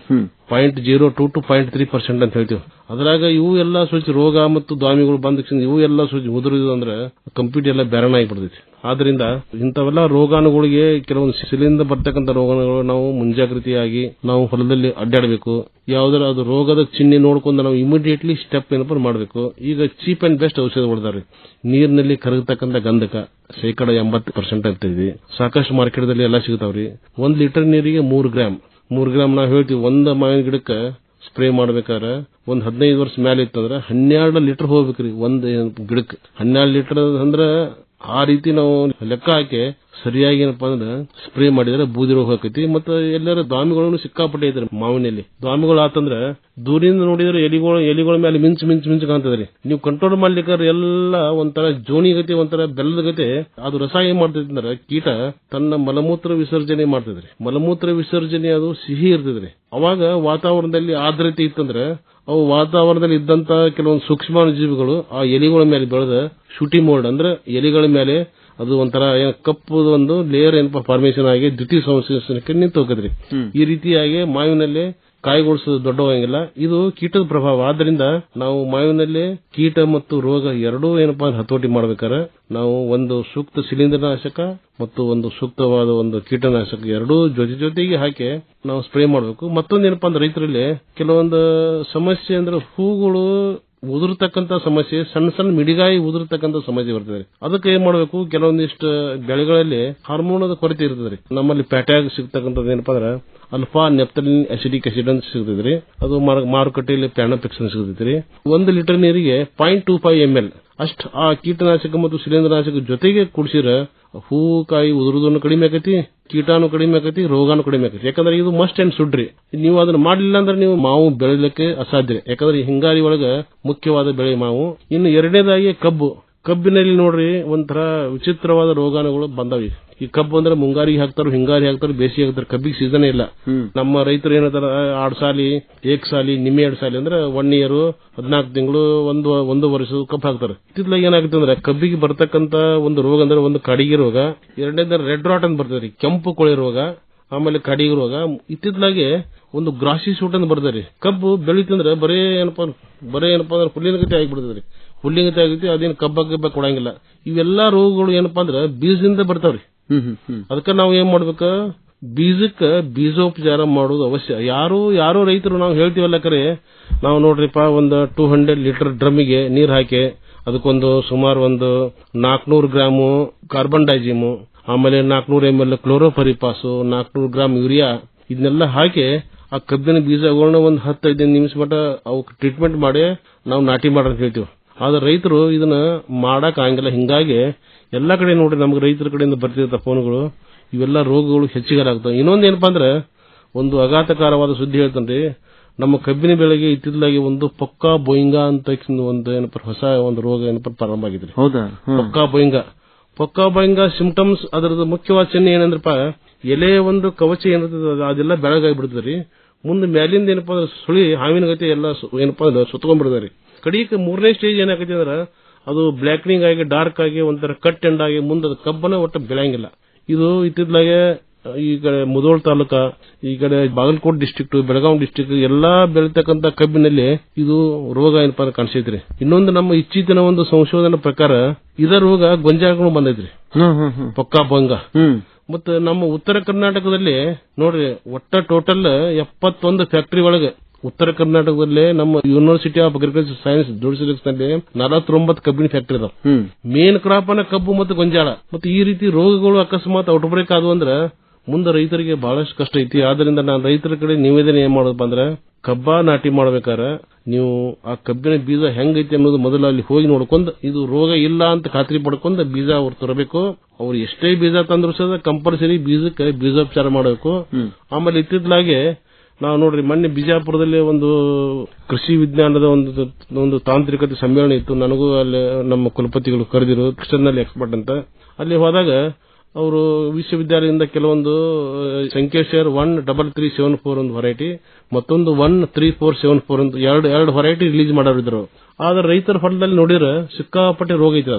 0.02 to 0.3% ಅಂತ ಹೇಳ್ತೀವಿ. ಅದ್ರಾಗ ಇವು ಎಲ್ಲ ಸೂಚಿ ರೋಗ ಮತ್ತು ದ್ವಾಮಿಗಳು ಬಂದ ಇವು ಎಲ್ಲ ಸೂಚಿ ಉದುರಿದು ಅಂದ್ರೆ ಕಂಪ್ಲೀಟ್ ಎಲ್ಲ ಬೆರಣ ಆಗಿಬಿಡ್ತೈತಿ. ಆದ್ರಿಂದ ಇಂಥವೆಲ್ಲ ರೋಗಾಣುಗಳಿಗೆ ಕೆಲವೊಂದು ಶಿಲಿಂದ ಬರ್ತಕ್ಕಂಥ ರೋಗಾಣುಗಳು ನಾವು ಮುಂಜಾಗ್ರತೆಯಾಗಿ ನಾವು ಹೊಲದಲ್ಲಿ ಅಡ್ಡಾಡಬೇಕು. ಯಾವ್ದಾರ ಅದು ರೋಗದ ಚಿಹ್ನೆ ನೋಡ್ಕೊಂಡು ನಾವು ಇಮಿಡಿಯೇಟ್ಲಿ ಸ್ಟೆಪ್ ಏನಪ್ಪ ಮಾಡಬೇಕು. ಈಗ ಚೀಪ್ ಅಂಡ್ ಬೆಸ್ಟ್ ಔಷಧಗಳಿದಾವ್ರಿ. ನೀರಿನಲ್ಲಿ ಕರಗತಕ್ಕಂಥ ಗಂಧಕ 80% ಅಂತ ಇದೆ. ಸಾಕಷ್ಟು ಮಾರ್ಕೆಟ್ದಲ್ಲಿ ಎಲ್ಲ ಸಿಗ್ತಾವ್ರಿ. 1 ಲೀಟರ್ ನೀರಿಗೆ 3 ಗ್ರಾಮ್ ನಾವು ಹೇಳ್ತೀವಿ. ಒಂದು ಮಾವಿನ ಗಿಡಕ್ಕೆ ಸ್ಪ್ರೇ ಮಾಡ್ಬೇಕಾದ್ರೆ ಒಂದ್ 15 ವರ್ಷ ಮೇಲೆ ಇತ್ತಂದ್ರೆ 12 ಲೀಟರ್ ಹೋಗ್ಬೇಕ್ರಿ ಒಂದ್ ಗಿಡಕ್ಕೆ. 12 ಲೀಟರ್ ಅಂದ್ರೆ ಆ ರೀತಿ ನಾವು ಲೆಕ್ಕ ಹಾಕಿ ಸರಿಯಾಗಿ ಏನಪ್ಪಾ ಅಂದ್ರೆ ಸ್ಪ್ರೇ ಮಾಡಿದ್ರೆ ಬೂದಿ ರೋಗ ಹಾಕೈತಿ. ಮತ್ತೆ ಎಲ್ಲರ ದ್ವಾಮಿಗಳನ್ನು ಸಿಕ್ಕಾಪಟ್ಟೆ ಇದ್ರೆ ಮಾವಿನಲ್ಲಿ ದ್ವಾಮಿಗಳು ಆತಂದ್ರೆ ದೂರಿಂದ ನೋಡಿದ್ರೆ ಎಲಿಗಳ ಮೇಲೆ ಮಿಂಚು ಕಾಣ್ತದ್ರಿ. ನೀವು ಕಂಟ್ರೋಲ್ ಮಾಡ್ಲಿಕ್ಕೆ ಎಲ್ಲ ಒಂಥರ ಜೋಣಿ ಗತಿ, ಒಂಥರ ಬೆಲ್ಲದ ಗತಿ. ಅದು ರಸ ಏನ್ ಮಾಡ್ತೈತಿ ಅಂದ್ರೆ ಕೀಟ ತನ್ನ ಮಲಮೂತ್ರ ವಿಸರ್ಜನೆ ಮಾಡ್ತದ್ರಿ. ಮಲಮೂತ್ರ ವಿಸರ್ಜನೆ ಅದು ಸಿಹಿ ಇರ್ತದ್ರಿ. ಅವಾಗ ವಾತಾವರಣದಲ್ಲಿ ಆರ್ದ್ರತೆ ಇತ್ತಂದ್ರೆ ಅವು ವಾತಾವರಣದಲ್ಲಿ ಇದ್ದಂತ ಕೆಲವೊಂದು ಸೂಕ್ಷ್ಮಾಣು ಜೀವಿಗಳು ಆ ಎಲಿಗಳ ಮೇಲೆ ಬೆಳೆದ ಶೂಟಿ ಮೋಲ್ಡ್ ಅಂದ್ರೆ ಎಲಿಗಳ ಮೇಲೆ ಅದು ಒಂಥರ ಕಪ್ಪು ಒಂದು ಲೇಯರ್ ಏನಪ್ಪಾ ಫಾರ್ಮೇಶನ್ ಆಗಿ ದ್ವಿತೀಯ ಸಂಶ್ಲೇಷಣೆಗೆ ನಿಂತು ಹೋಗದ್ರಿ. ಈ ರೀತಿಯಾಗಿ ಮಾವಿನಲ್ಲಿ ಕಾಯಿಗೊಳಿಸೋದು ದೊಡ್ಡವಾಗಿಲ್ಲ. ಇದು ಕೀಟದ ಪ್ರಭಾವ. ಆದ್ರಿಂದ ನಾವು ಮಾವಿನಲ್ಲಿ ಕೀಟ ಮತ್ತು ರೋಗ ಎರಡೂ ಏನಪ್ಪಾ ಹತೋಟಿ ಮಾಡ್ಬೇಕಾದ್ರೆ ನಾವು ಒಂದು ಸೂಕ್ತ ಶಿಲೀಂಧ್ರನಾಶಕ ಮತ್ತು ಒಂದು ಸೂಕ್ತವಾದ ಒಂದು ಕೀಟನಾಶಕ ಎರಡೂ ಜೊತೆಗೆ ಹಾಕಿ ನಾವು ಸ್ಪ್ರೇ ಮಾಡಬೇಕು. ಮತ್ತೊಂದೇನಪ್ಪಾ ಅಂದ್ರೆ ರೈತರಲ್ಲಿ ಕೆಲವೊಂದು ಸಮಸ್ಯೆ ಅಂದ್ರೆ ಹೂಗಳು ಉದುರ್ತಕ್ಕಂತ ಸಮಸ್ಯೆ, ಸಣ್ಣ ಮಿಡಿಗಾಯಿ ಉದುರ್ತಕ್ಕಂತ ಸಮಸ್ಯೆ ಬರ್ತದೆ. ಅದಕ್ಕೆ ಏನ್ ಮಾಡಬೇಕು, ಕೆಲವೊಂದಿಷ್ಟು ಬೆಳೆಗಳಲ್ಲಿ ಹಾರ್ಮೋನದ ಕೊರತೆ ಇರ್ತದ್ರಿ. ನಮ್ಮಲ್ಲಿ ಪ್ಯಾಟ್ಯಾಗ್ ಸಿಗ್ತಕ್ಕಂಥದ್ದು ಏನಪ್ಪಾ ಅಂದ್ರೆ ಅಲ್ಫಾ ನೆಪ್ತಲಿನ್ ಅಸಿಡಿಕ್ ಆಸಿಡ್ ಅಂತ ಸಿಗ್ತದ್ರಿ. ಅದು ಮಾರುಕಟ್ಟೆಯಲ್ಲಿ ಪ್ಯಾನೋಪಿಕ್ಸ್ ಸಿಗ್ತೈತ್ರಿ. 1 ಲೀಟರ್ ನೀರಿಗೆ 0.25 ml ಅಷ್ಟು ಆ ಕೀಟನಾಶಕ ಮತ್ತು ಶಿಲೀಂಧ್ರನಾಶಕ ಜೊತೆಗೆ ಕುಡಿಸಿದ್ರೆ ಹೂ ಕಾಯಿ ಉದುರುದನ್ನು ಕಡಿಮೆ ಆಕೈತಿ, ಕೀಟಾನು ಕಡಿಮೆ ಆಕೈತಿ, ರೋಗಾನು ಕಡಿಮೆ ಆಕೈತಿ. ಯಾಕಂದ್ರೆ ಇದು ಮಸ್ಟ್ ಅಂಡ್ ಸುಡ್ರಿ. ನೀವು ಅದನ್ನ ಮಾಡಲಿಲ್ಲ ಅಂದ್ರೆ ನೀವು ಮಾವು ಬೆಳಿಲಿಕ್ಕೆ ಅಸಾಧ್ಯ. ಯಾಕಂದ್ರೆ ಹಿಂಗಾರಿ ಒಳಗ ಮುಖ್ಯವಾದ ಬೆಳೆ ಮಾವು. ಇನ್ನು ಎರಡನೇದಾಗಿ ಕಬ್ಬಿನಲ್ಲಿ ನೋಡ್ರಿ ಒಂಥರ ವಿಚಿತ್ರವಾದ ರೋಗಾಣುಗಳು ಬಂದವಿ. ಈ ಕಬ್ಬು ಅಂದ್ರೆ ಮುಂಗಾರಿಗೆ ಹಾಕ್ತಾರ, ಹಿಂಗಾರಿ ಹಾಕ್ತಾರ, ಬೇಸಿಗೆ ಹಾಕ್ತಾರ. ಕಬ್ಬಿಗೆ ಸೀಸನ್ ಇಲ್ಲ. ನಮ್ಮ ರೈತರು ಏನಂತಾರ 2 ಸಾಲಿ, 1 ಸಾಲಿ, ನಿಮ್ಮೆ 2 ಸಾಲಿ ಅಂದ್ರೆ 1 ಇಯರ್ 14 ತಿಂಗಳು ಒಂದು ವರ್ಷ ಕಬ್ಬು ಹಾಕ್ತಾರೆ. ಇತ್ತಿತ್ತಲಾಗಿ ಏನಾಗುತ್ತೆ ಅಂದ್ರೆ ಕಬ್ಬಿಗೆ ಬರ್ತಕ್ಕಂತ ಒಂದು ರೋಗ ಅಂದ್ರೆ ಒಂದು ಕಡಿಗೆ ರೋಗ, ಎರಡನೇದ ರೆಡ್ ರಾಟ್ ಅಂತ ಬರ್ತದ್ರಿ, ಕೆಂಪು ಕೊಳೆ ರೋಗ, ಆಮೇಲೆ ಕಡಿಗೆ ರೋಗ. ಇತ್ತಿತ್ತಲಾಗಿ ಒಂದು ಗ್ರಾಸಿ ಸೂಟ್ ಅಂತ ಬರ್ತದ್ರಿ. ಕಬ್ಬು ಬೆಳಿತಂದ್ರೆ ಬರೇ ಏನಪ್ಪಾ ಅಂದ್ರೆ ಹುಲ್ಲಿನಗತಿ ಆಗಿಬಿಡ್ತದ್ರಿ. ಹುಲ್ಲಿನಗತಿ ಆಗೈತಿ, ಅದೇನು ಕಬ್ಬ ಕೊಡಂಗಿಲ್ಲ. ಇವೆಲ್ಲಾ ರೋಗಗಳು ಏನಪ್ಪಾ ಅಂದ್ರೆ ಬೀಜದಿಂದ ಬರ್ತಾವ್ರಿ. ಅದಕ್ಕೆ ನಾವು ಏನ್ ಮಾಡ್ಬೇಕ, ಬೀಜಕ್ಕೆ ಬೀಜೋಪಚಾರ ಮಾಡೋದು ಅವಶ್ಯ. ಯಾರೋ ರೈತರು ನಾವು ಹೇಳ್ತೀವಲ್ಲ ಕರೆ, ನಾವು ನೋಡ್ರಿಪ್ಪ ಒಂದು 200 ಲೀಟರ್ ಡ್ರಮ್ಮಿಗೆ ನೀರ್ ಹಾಕಿ ಅದಕ್ಕೊಂದು ಸುಮಾರು ಒಂದು 400 ಗ್ರಾಮು ಕಾರ್ಬನ್ ಡೈಜಿಮು, ಆಮೇಲೆ 400 ml ಕ್ಲೋರೋಫರಿಪಾಸು, 400 ಗ್ರಾಮ್ ಯೂರಿಯಾ, ಇದನ್ನೆಲ್ಲ ಹಾಕಿ ಆ ಕಬ್ಬಿನ ಬೀಜಗಳನ್ನ ಒಂದು 10-15 ನಿಮಿಷ ಮಟ್ಟ ಅವಕ್ಕೆ ಟ್ರೀಟ್ಮೆಂಟ್ ಮಾಡಿ ನಾವು ನಾಟಿ ಮಾಡೋದು ಹೇಳ್ತೀವಿ. ಆದ್ರೆ ರೈತರು ಇದನ್ನ ಮಾಡಕ್ ಆಗಂಗಿಲ್ಲ. ಹಿಂಗಾಗಿ ಎಲ್ಲಾ ಕಡೆ ನೋಡ್ರಿ ನಮ್ಗೆ ರೈತರ ಕಡೆಯಿಂದ ಬರ್ತಿರ್ತ ಫೋನ್ಗಳು, ಇವೆಲ್ಲ ರೋಗಗಳು ಹೆಚ್ಚಿಗಾಗ್ತವೆ. ಇನ್ನೊಂದೇನಪ್ಪಾ ಅಂದ್ರೆ ಒಂದು ಆಘಾತಕಾರವಾದ ಸುದ್ದಿ ಹೇಳ್ತನ್ರಿ. ನಮ್ಮ ಕಬ್ಬಿನ ಬೆಳೆಗೆ ಇತ್ತಿತ್ತಲಾಗಿ ಒಂದು ಪೊಕ್ಕಾ ಬೋಯಿಂಗಾ ಅಂತ ಒಂದು ಏನಪ್ಪ ಹೊಸ ಒಂದು ರೋಗ ಏನಪ್ಪ ಪ್ರಾರಂಭ ಆಗಿದ್ರಿ. ಹೌದಾ? ಪೊಕ್ಕಾ ಬೋಯಿಂಗಾ ಸಿಂಪ್ಟಮ್ಸ್ ಅದರದ ಮುಖ್ಯವಾದ ಚಿಹ್ನೆ ಏನಂದ್ರಪ್ಪ, ಎಲೆ ಒಂದು ಕವಚ ಏನಿರ್ತದ ಅದೆಲ್ಲ ಬೆಳಗಾಗಿಬಿಡ್ತದ್ರಿ. ಮುಂದೆ ಮ್ಯಾಲಿಂದ ಏನಪ್ಪಾ ಅಂದ್ರೆ ಸುಳಿ ಹಾವಿನ ಗತಿ ಎಲ್ಲ ಏನಪ್ಪಾ ಅಂದ್ರೆ ಸುತ್ತಕೊಂಡ್ಬಿಡ್ತಾರೆ. ಕಡಿಗೆ 3ನೇ ಸ್ಟೇಜ್ ಏನಾಗೈತಿ ಅಂದ್ರೆ ಅದು ಬ್ಲಾಕ್ನಿಂಗ್ ಆಗಿ ಡಾರ್ಕ್ ಆಗಿ ಒಂಥರ ಕಟ್ ಎಂಡ್ ಆಗಿ ಮುಂದೆ ಕಬ್ಬನ ಒಟ್ಟು ಬೆಳೆಯಂಗಿಲ್ಲ. ಇದು ಇತ್ತಿದ್ಲಾಗೆ ಈ ಕಡೆ ಮುಧೋಳ ತಾಲೂಕ, ಈ ಕಡೆ ಬಾಗಲಕೋಟೆ ಡಿಸ್ಟ್ರಿಕ್ಟ್, ಬೆಳಗಾವಿ ಡಿಸ್ಟ್ರಿಕ್ಟ್ ಎಲ್ಲಾ ಬೆಳೀತಕ್ಕಂತ ಕಬ್ಬಿನಲ್ಲಿ ಇದು ರೋಗ ಏನಪ್ಪಾ ಕಾಣಿಸೈತ್ರಿ. ಇನ್ನೊಂದು ನಮ್ಮ ಇತ್ತೀಚಿನ ಒಂದು ಸಂಶೋಧನಾ ಪ್ರಕಾರ ಇದ ರೋಗ ಗೊಂಜಾಳಗಳು ಬಂದೈತ್ರಿ, ಪಕ್ಕಾ ಭಂಗ. ಮತ್ತೆ ನಮ್ಮ ಉತ್ತರ ಕರ್ನಾಟಕದಲ್ಲಿ ನೋಡ್ರಿ ಒಟ್ಟ ಟೋಟಲ್ 71 ಫ್ಯಾಕ್ಟರಿ ಒಳಗೆ ಉತ್ತರ ಕರ್ನಾಟಕದಲ್ಲಿ ನಮ್ಮ ಯೂನಿವರ್ಸಿಟಿ ಆಫ್ ಅಗ್ರಿಕಲ್ಚರ್ ಸೈನ್ಸ್ ನಲ್ಲಿ 49 ಕಬ್ಬಿನ ಫ್ಯಾಕ್ಟರಿ ಇದಾವೆ. ಮೇನ್ ಕ್ರಾಪ್ ಅನ್ನ ಕಬ್ಬು ಮತ್ತು ಗೊಂಜಾಳ. ಮತ್ತೆ ಈ ರೀತಿ ರೋಗಗಳು ಅಕಸ್ಮಾತ್ ಔಟ್ಬ್ರೇಕ್ ಆದವು ಅಂದ್ರೆ ಮುಂದೆ ರೈತರಿಗೆ ಬಹಳಷ್ಟು ಕಷ್ಟ ಐತಿ. ಆದ್ರಿಂದ ನಾನು ರೈತರ ಕಡೆ ನಿವೇದನೆ ಏನ್ ಮಾಡೋದಪ್ಪ ಅಂದ್ರೆ ಕಬ್ಬ ನಾಟಿ ಮಾಡ್ಬೇಕಾದ್ರೆ ನೀವು ಆ ಕಬ್ಬಿನ ಬೀಜ ಹೆಂಗೈತಿ ಅನ್ನೋದು ಮೊದಲು ಅಲ್ಲಿ ಹೋಗಿ ನೋಡ್ಕೊಂಡು ಇದು ರೋಗ ಇಲ್ಲ ಅಂತ ಖಾತ್ರಿ ಪಡ್ಕೊಂಡು ಬೀಜ ಅವ್ರು ತರಬೇಕು. ಅವ್ರು ಎಷ್ಟೇ ಬೀಜ ತಂದ್ರು ಸಹ ಕಂಪಲ್ಸರಿ ಬೀಜಕ್ಕೆ ಬೀಜೋಪಚಾರ ಮಾಡಬೇಕು. ಆಮೇಲೆ ಇತ್ತಿದ್ಲಾಗೆ ನಾವು ನೋಡ್ರಿ ಮೊನ್ನೆ ಬಿಜಾಪುರದಲ್ಲಿ ಒಂದು ಕೃಷಿ ವಿಜ್ಞಾನದ ಒಂದು ತಾಂತ್ರಿಕತೆ ಸಮ್ಮೇಳನ ಇತ್ತು. ನನಗೂ ಅಲ್ಲಿ ನಮ್ಮ ಕುಲಪತಿಗಳು ಕರೆದಿರು ಎಕ್ಸ್ಟರ್ನಲ್ ಎಕ್ಸ್ಪರ್ಟ್ ಅಂತ. ಅಲ್ಲಿ ಹೋದಾಗ ಅವರು ವಿಶ್ವವಿದ್ಯಾಲಯದಿಂದ ಕೆಲವೊಂದು ಸಂಕೇಶ್ವರ್ 13374 ಒಂದು ವೆರೈಟಿ, ಮತ್ತೊಂದು 13474 ಅಂತ ಎರಡು ವೆರೈಟಿ ರಿಲೀಸ್ ಮಾಡೋರಿದ್ರು. ಆದ್ರೆ ರೈತರ ಹೊಲದಲ್ಲಿ ನೋಡಿದ್ರೆ ಸಿಕ್ಕಾಪಟ್ಟೆ ರೋಗ ಐತಿ.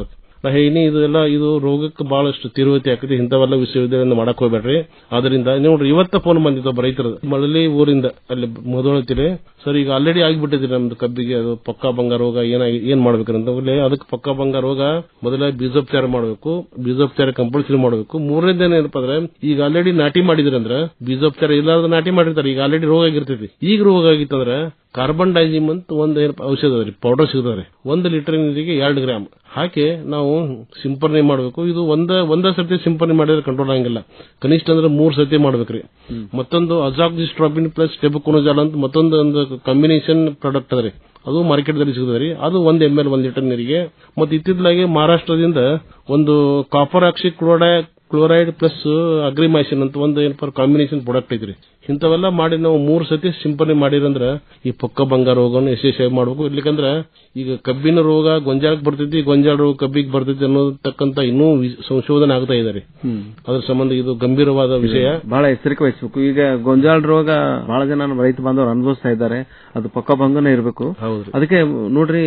ಅದಕ್ಕೆ ಇದು ರೋಗಕ್ಕೆ ಬಹಳಷ್ಟು ತೀವ್ರತೆ ಆಗ್ತದೆ. ಇಂಥವೆಲ್ಲ ವಿಶ್ವವಿದ್ಯಾಲಯದಿಂದ ಮಾಡಕ್ ಹೋಗ್ಬೇಡ್ರಿ. ಆದ್ರಿಂದ ನೋಡ್ರಿ ಇವತ್ತ ಫೋನ್ ಬಂದಿತ್ತು ಒಬ್ಬ ರೈತರ ಮಳಲಿ ಊರಿಂದ ಅಲ್ಲಿ ಮೊದಲತಿರಿ ಸರ್, ಈಗ ಆಲ್ರೆಡಿ ಆಗಿಬಿಟ್ಟಿದ್ರಿ ನಮ್ದು ಕಬ್ಬಿಗೆ ಅದು ಪಕ್ಕಾ ಭಂಗ ರೋಗ ಏನ್ ಮಾಡ್ಬೇಕಂತ. ಅದಕ್ಕೆ ಪಕ್ಕಾ ಭಂಗ ರೋಗ ಮೊದಲ ಬೀಜೋಪಚಾರ ಮಾಡಬೇಕು, ಬೀಜೋಪಚಾರ ಕಂಪಲ್ಸರಿ ಮಾಡಬೇಕು. ಮೂರನೇದೇನ ಏನಪ್ಪಾ ಅಂದ್ರೆ ಈಗ ಆಲ್ರೆಡಿ ನಾಟಿ ಮಾಡಿದ್ರಂದ್ರ ಬೀಜೋಪಚಾರ ಇಲ್ಲಾರ್ದ ನಾಟಿ ಮಾಡಿರ್ತಾರೆ. ಈಗ ಆಲ್ರೆಡಿ ರೋಗ ಆಗಿರ್ತೈತಿ. ಈಗ ರೋಗ ಆಗಿತ್ತಂದ್ರ ಕಾರ್ಬನ್ ಡೈಜಿಮ್ ಅಂತ ಒಂದು ಔಷಧ ಅದ್ರಿ, ಪೌಡರ್ ಸಿಗ್ತದ್ರಿ. 1 ಲೀಟರ್ ನೀರಿಗೆ 2 ಗ್ರಾಮ್ ಹಾಕಿ ನಾವು ಸಿಂಪರಣೆ ಮಾಡಬೇಕು. ಇದು ಒಂದ ಸರ್ತಿ ಸಿಂಪರಣೆ ಮಾಡಿದ್ರೆ ಕಂಟ್ರೋಲ್ ಆಗಂಗಿಲ್ಲ, ಕನಿಷ್ಠ ಅಂದ್ರೆ 3 ಸರ್ತಿ ಮಾಡ್ಬೇಕ್ರಿ. ಮತ್ತೊಂದು ಅಜಾಕ್ಸಿಸ್ಟ್ರಾಬಿನ್ ಪ್ಲಸ್ ಟೆಬುಕೊನಜಾಲ್ ಅಂತ ಮತ್ತೊಂದು ಕಾಂಬಿನೇಷನ್ ಪ್ರಾಡಕ್ಟ್ ಅದ್ರಿ, ಅದು ಮಾರ್ಕೆಟ್ ದಲ್ಲಿ ಸಿಗುತ್ತದ್ರಿ. ಅದು 1 ml 1 ಲೀಟರ್ ನೀರಿಗೆ. ಮತ್ತೆ ಇತ್ತಿದ್ಲಾಗೆ ಮಹಾರಾಷ್ಟ್ರದಿಂದ ಒಂದು copper oxy chloride plus Agrimycin ಅಂತ ಒಂದು ಕಾಂಬಿನೇಷನ್ ಪ್ರಾಡಕ್ಟ್ ಐತ್ರಿ. ಇಂಥವೆಲ್ಲ ಮಾಡಿ ನಾವು 3 ಸತಿ ಸಿಂಪರಣೆ ಮಾಡಿರಂದ್ರ ಈ ಪಕ್ಕ ಭಂಗ ರೋಗವನ್ನು ಯಶಸ್ವಿ ಮಾಡಬೇಕು. ಇರ್ಲಿಕ್ಕಂದ್ರ ಈಗ ಕಬ್ಬಿನ ರೋಗ ಗೊಂಜಾಳಕ್ಕೆ ಬರ್ತೈತಿ, ಗೊಂಜಾಳ ರೋಗ ಕಬ್ಬಿಗೆ ಬರ್ತೈತಿ ಅನ್ನೋದಕ್ಕಂತ ಇನ್ನೂ ಸಂಶೋಧನೆ ಆಗ್ತಾ ಇದಾರೆ. ಅದ್ರ ಸಂಬಂಧ ಇದು ಗಂಭೀರವಾದ ವಿಷಯ, ಬಹಳ ಎಚ್ಚರಿಕೆ ವಹಿಸಬೇಕು. ಈಗ ಗೊಂಜಾಳ ರೋಗ ಬಹಳ ಜನ ರೈತ ಬಾಂಧವರು ಅನುಭವಿಸ್ತಾ ಇದ್ದಾರೆ. ಅದು ಪಕ್ಕ ಭಂಗನೇ ಇರಬೇಕು. ಅದಕ್ಕೆ ನೋಡ್ರಿ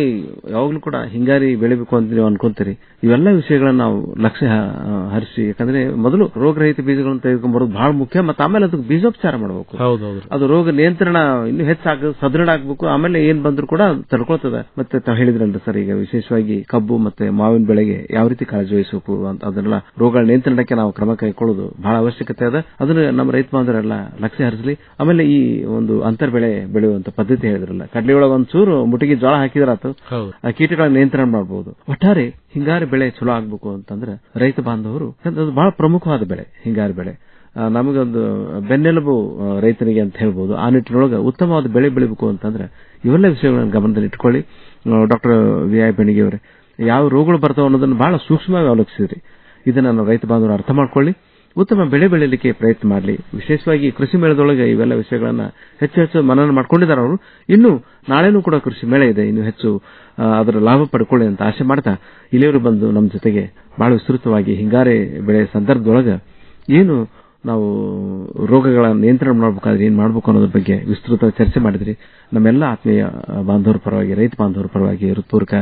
ಯಾವಾಗ್ಲೂ ಕೂಡ ಹಿಂಗಾರಿ ಬೆಳಿಬೇಕು ಅಂತ ನೀವು ಅನ್ಕೊಂತೀರಿ. ಇವೆಲ್ಲ ವಿಷಯಗಳನ್ನ ನಾವು ಲಕ್ಷ್ಯ ಹರಿಸಿ, ಯಾಕಂದ್ರೆ ಮೊದಲು ರೋಗರಹಿತ ಬೀಜಗಳನ್ನು ತೆಗೆದುಕೊಂಡ್ಬರೋದು ಬಹಳ ಮುಖ್ಯ. ಮತ್ತೆ ಆಮೇಲೆ ಅದಕ್ಕೆ ಬೀಜೋಪಚಾರ ಮಾಡಬೇಕು. ಅದು ರೋಗ ನಿಯಂತ್ರಣ ಇನ್ನೂ ಹೆಚ್ಚಾಗ ಸದೃಢ ಆಗ್ಬೇಕು. ಆಮೇಲೆ ಏನ್ ಬಂದ್ರು ಕೂಡ ತಡ್ಕೊಳ್ತದೆ. ಮತ್ತೆ ತಾವು ಹೇಳಿದ್ರಲ್ರಿ ಸರ್, ಈಗ ವಿಶೇಷವಾಗಿ ಕಬ್ಬು ಮತ್ತೆ ಮಾವಿನ ಬೆಳೆಗೆ ಯಾವ ರೀತಿ ಕಾಳಜಿ ವಹಿಸಬೇಕು ಅಂತ, ಅದನ್ನೆಲ್ಲ ರೋಗಗಳ ನಿಯಂತ್ರಣಕ್ಕೆ ನಾವು ಕ್ರಮ ಕೈಗೊಳ್ಳೋದು ಬಹಳ ಅವಶ್ಯಕತೆ ಅದ. ಅದನ್ನ ನಮ್ಮ ರೈತ ಬಾಂಧವರೆಲ್ಲ ಲಕ್ಷ್ಯ ಹರಿಸಲಿ. ಆಮೇಲೆ ಈ ಒಂದು ಅಂತರ್ ಬೆಳೆ ಬೆಳೆಯುವಂತ ಪದ್ಧತಿ ಹೇಳಿದ್ರಲ್ಲ, ಕಡ್ಲಿಯೊಳಗೆ ಒಂಚೂರು ಮುಟ್ಟಿಗೆ ಜೋಳ ಹಾಕಿದ್ರಾತು, ಆ ಕೀಟಗಳ ನಿಯಂತ್ರಣ ಮಾಡಬಹುದು. ಒಟ್ಟಾರೆ ಹಿಂಗಾರಿ ಬೆಳೆ ಚಲೋ ಆಗ್ಬೇಕು ಅಂತಂದ್ರೆ ರೈತ ಬಾಂಧವರು ಅದು ಬಹಳ ಪ್ರಮುಖವಾದ ಬೆಳೆ ಹಿಂಗಾರಿ ಬೆಳೆ. ನಮಗೊಂದು ಬೆನ್ನೆಲುಬು ರೈತನಿಗೆ ಅಂತ ಹೇಳ್ಬೋದು. ಆ ನಿಟ್ಟಿನೊಳಗೆ ಉತ್ತಮವಾದ ಬೆಳೆ ಬೆಳಿಬೇಕು ಅಂತಂದ್ರೆ ಇವೆಲ್ಲ ವಿಷಯಗಳನ್ನು ಗಮನದಲ್ಲಿ ಇಟ್ಕೊಳ್ಳಿ. ಡಾಕ್ಟರ್ ವಿ.ಐ. ಬೆಣಗಿ ಅವರೇ, ಯಾವ ರೋಗಗಳು ಬರ್ತಾವ ಅನ್ನೋದನ್ನು ಬಹಳ ಸೂಕ್ಷ್ಮವಾಗಿ ಅವಲೋಕಿಸಿದ್ರಿ. ಇದನ್ನ ನಾವು ರೈತ ಬಾಂಧವರು ಅರ್ಥ ಮಾಡ್ಕೊಳ್ಳಿ, ಉತ್ತಮ ಬೆಳೆ ಬೆಳೀಲಿಕ್ಕೆ ಪ್ರಯತ್ನ ಮಾಡಲಿ. ವಿಶೇಷವಾಗಿ ಕೃಷಿ ಮೇಳದೊಳಗೆ ಇವೆಲ್ಲ ವಿಷಯಗಳನ್ನ ಹೆಚ್ಚು ಮನನ ಮಾಡ್ಕೊಂಡಿದ್ದಾರೆ ಅವರು. ಇನ್ನು ನಾಳೆನೂ ಕೂಡ ಕೃಷಿ ಮೇಳ ಇದೆ, ಇನ್ನು ಹೆಚ್ಚು ಅದರ ಲಾಭ ಪಡ್ಕೊಳ್ಳಿ ಅಂತ ಆಶೆ ಮಾಡ್ತಾ ಇಲ್ಲಿಯವರು ಬಂದು ನಮ್ಮ ಜೊತೆಗೆ ಬಹಳ ವಿಸ್ತೃತವಾಗಿ ಹಿಂಗಾರಿ ಬೆಳೆ ಸಂದರ್ಭದೊಳಗೆ ಏನು ನಾವು ರೋಗಗಳ ನಿಯಂತ್ರಣ ಮಾಡಬೇಕಾದ್ರೆ ಏನ್ ಮಾಡಬೇಕು ಅನ್ನೋದ್ರ ಬಗ್ಗೆ ವಿಸ್ತೃತ ಚರ್ಚೆ ಮಾಡಿದ್ರಿ. ನಮ್ಮೆಲ್ಲ ಆತ್ಮೀಯ ಬಾಂಧವರ ಪರವಾಗಿ, ರೈತ ಬಾಂಧವರ ಪರವಾಗಿ ಹೃತ್ಪೂರ್ವಕ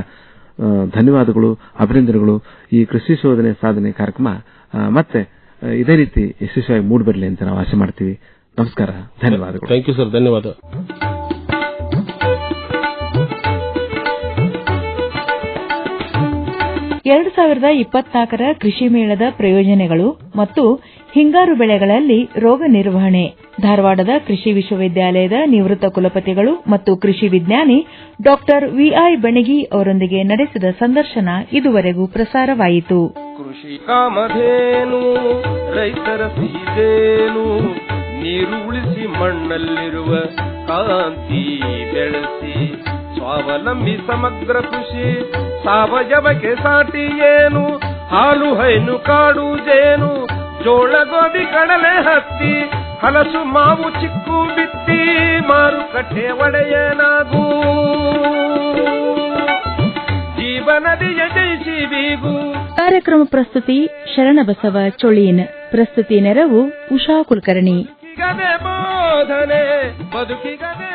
ಧನ್ಯವಾದಗಳು, ಅಭಿನಂದನೆಗಳು. ಈ ಕೃಷಿ ಶೋಧನೆ ಸಾಧನೆ ಕಾರ್ಯಕ್ರಮ ಮತ್ತೆ ಇದೇ ರೀತಿ ಯಶಸ್ವಿಯಾಗಿ ಮೂಡಿಬರಲಿ ಅಂತ ನಾವು ಆಶೆ ಮಾಡ್ತೀವಿ. ನಮಸ್ಕಾರ, ಧನ್ಯವಾದಗಳು. ಥ್ಯಾಂಕ್ ಯು ಸರ್, ಧನ್ಯವಾದ. 2024ರ ಕೃಷಿ ಮೇಳದ ಪ್ರಯೋಜನಗಳು ಮತ್ತು ಹಿಂಗಾರು ಬೆಳೆಗಳಲ್ಲಿ ರೋಗ ನಿರ್ವಹಣೆ, ಧಾರವಾಡದ ಕೃಷಿ ವಿಶ್ವವಿದ್ಯಾಲಯದ ನಿವೃತ್ತ ಕುಲಪತಿಗಳು ಮತ್ತು ಕೃಷಿ ವಿಜ್ಞಾನಿ ಡಾಕ್ಟರ್ ವಿ.ಐ. ಬೆಣಗಿ ಅವರೊಂದಿಗೆ ನಡೆಸಿದ ಸಂದರ್ಶನ ಇದುವರೆಗೂ ಪ್ರಸಾರವಾಯಿತು. ಕೃಷಿ ಕಾಮಧೇನು ರೈತರ ಸಿಹಿದೇನು, ನೀರು ಉಳಿಸಿ ಮಣ್ಣಲ್ಲಿರುವ ಕಾಂತಿ ಬೆಳೆಸಿ ಸ್ವಾವಲಂಬಿ ಸಮಗ್ರ ಕೃಷಿ ಸಾವಯವಕ್ಕೆ ಸಾಟಿ ಏನು, ಹಾಲು ಹೈನು ಕಾಡು ಜೇನು, ಜೋಳ ಗೋಧಿ ಕಡಲೆ ಹತ್ತಿ ಹಲಸು ಮಾವು ಚಿಕ್ಕು ಬಿತ್ತಿ ಮಾರುಕಟ್ಟೆ ಒಡೆಯನಾಗೂ, ಜೀವನದಿಯ ಜಯಿಸಿ ಬೀಗು. ಕಾರ್ಯಕ್ರಮ ಪ್ರಸ್ತುತಿ ಶರಣಬಸವ ಚೊಳೀನ್, ಪ್ರಸ್ತುತಿ ನೆರವು ಉಷಾ ಕುಲಕರ್ಣಿ. ಶೋಧನೆ ಬದುಕಿಗದೆ